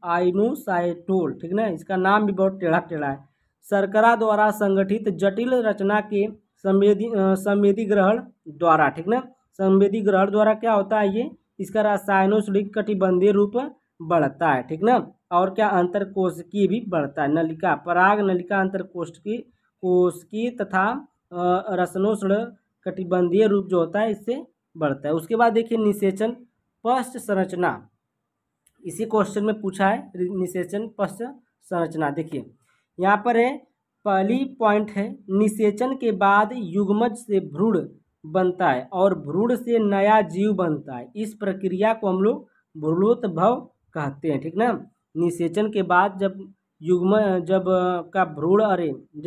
आइनोसाइटोल, ठीक ना, इसका नाम भी बहुत टेढ़ा टेढ़ा है। शर्करा द्वारा संगठित जटिल रचना के संवेदी ग्रहण द्वारा, ठीक ना, संवेदी ग्रहण द्वारा क्या होता है ये, इसका रासायनोष्णिक कटिबंधीय रूप बढ़ता है, ठीक ना, और क्या अंतरकोशिकीय भी बढ़ता है। नलिका पराग नलिका कोशिकीय तथा रसनोष्ण कटिबंधीय रूप जो होता है इससे बढ़ता है। उसके बाद देखिए निषेचन पश्च संरचना, इसी क्वेश्चन में पूछा है निषेचन पश्च संरचना। देखिए यहाँ पर है, पहली पॉइंट है निषेचन के बाद युग्मज से भ्रूण बनता है और भ्रूण से नया जीव बनता है, इस प्रक्रिया को हम लोग भ्रूणोद्भव कहते हैं, ठीक ना। निषेचन के बाद जब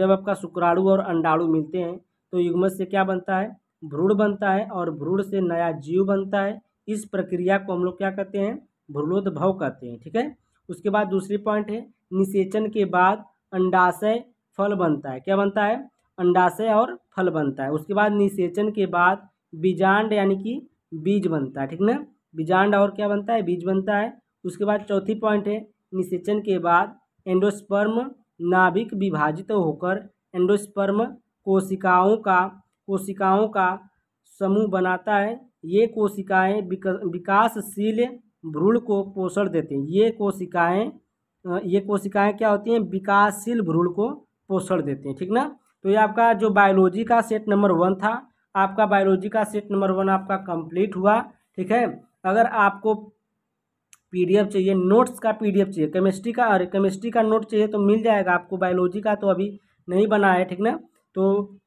आपका शुक्राणु और अंडाणु मिलते हैं तो युग्मज से क्या बनता है, भ्रूण बनता है और भ्रूण से नया जीव बनता है, इस प्रक्रिया को हम लोग क्या कहते हैं, भ्रूणोद्भव कहते हैं, ठीक है। उसके बाद दूसरी पॉइंट है निषेचन के बाद अंडाशय फल बनता है, क्या बनता है, अंडाशय और फल बनता है। उसके बाद निषेचन के बाद बीजांड यानी कि बीज बनता है, ठीक ना, बीजांड और क्या बनता है, बीज बनता है। उसके बाद चौथी पॉइंट है निषेचन के बाद एंडोस्पर्म नाभिक विभाजित होकर एंडोस्पर्म कोशिकाओं का समूह बनाता है, ये कोशिकाएं विकासशील भ्रूण को पोषण देते हैं, ये कोशिकाएं क्या होती हैं, विकासशील भ्रूण को पोषण देते हैं, ठीक ना। तो ये आपका जो बायोलॉजी का सेट नंबर 1 था, आपका बायोलॉजी का सेट नंबर 1 आपका कंप्लीट हुआ, ठीक है। अगर आपको पीडीएफ चाहिए, नोट्स का पीडीएफ चाहिए, केमिस्ट्री का नोट चाहिए तो मिल जाएगा आपको, बायोलॉजी का तो अभी नहीं बना है, ठीक ना। तो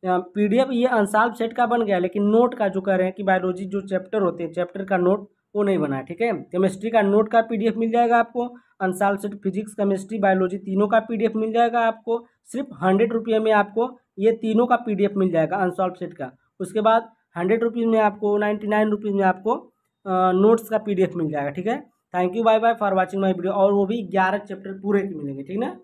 पीडीएफ ये अनसॉल्व सेट का बन गया, लेकिन नोट का जो कह रहे हैं कि बायोलॉजी जो चैप्टर होते हैं, चैप्टर का नोट वो नहीं बना है, ठीक है। केमिस्ट्री का नोट का पीडीएफ मिल जाएगा आपको, unsolved set physics chemistry biology तीनों का पीडीएफ मिल जाएगा आपको, सिर्फ 100 रुपये में आपको ये तीनों का पीडीएफ मिल जाएगा अनसॉल्व सेट का। उसके बाद 100 रुपीज़ में आपको 99 रुपीज़ में आपको नोट्स का पीडीएफ मिल जाएगा, ठीक है। Thank you, bye bye for watching my video, और वो भी 11 चैप्टर पूरे के मिलेंगे, ठीक ना।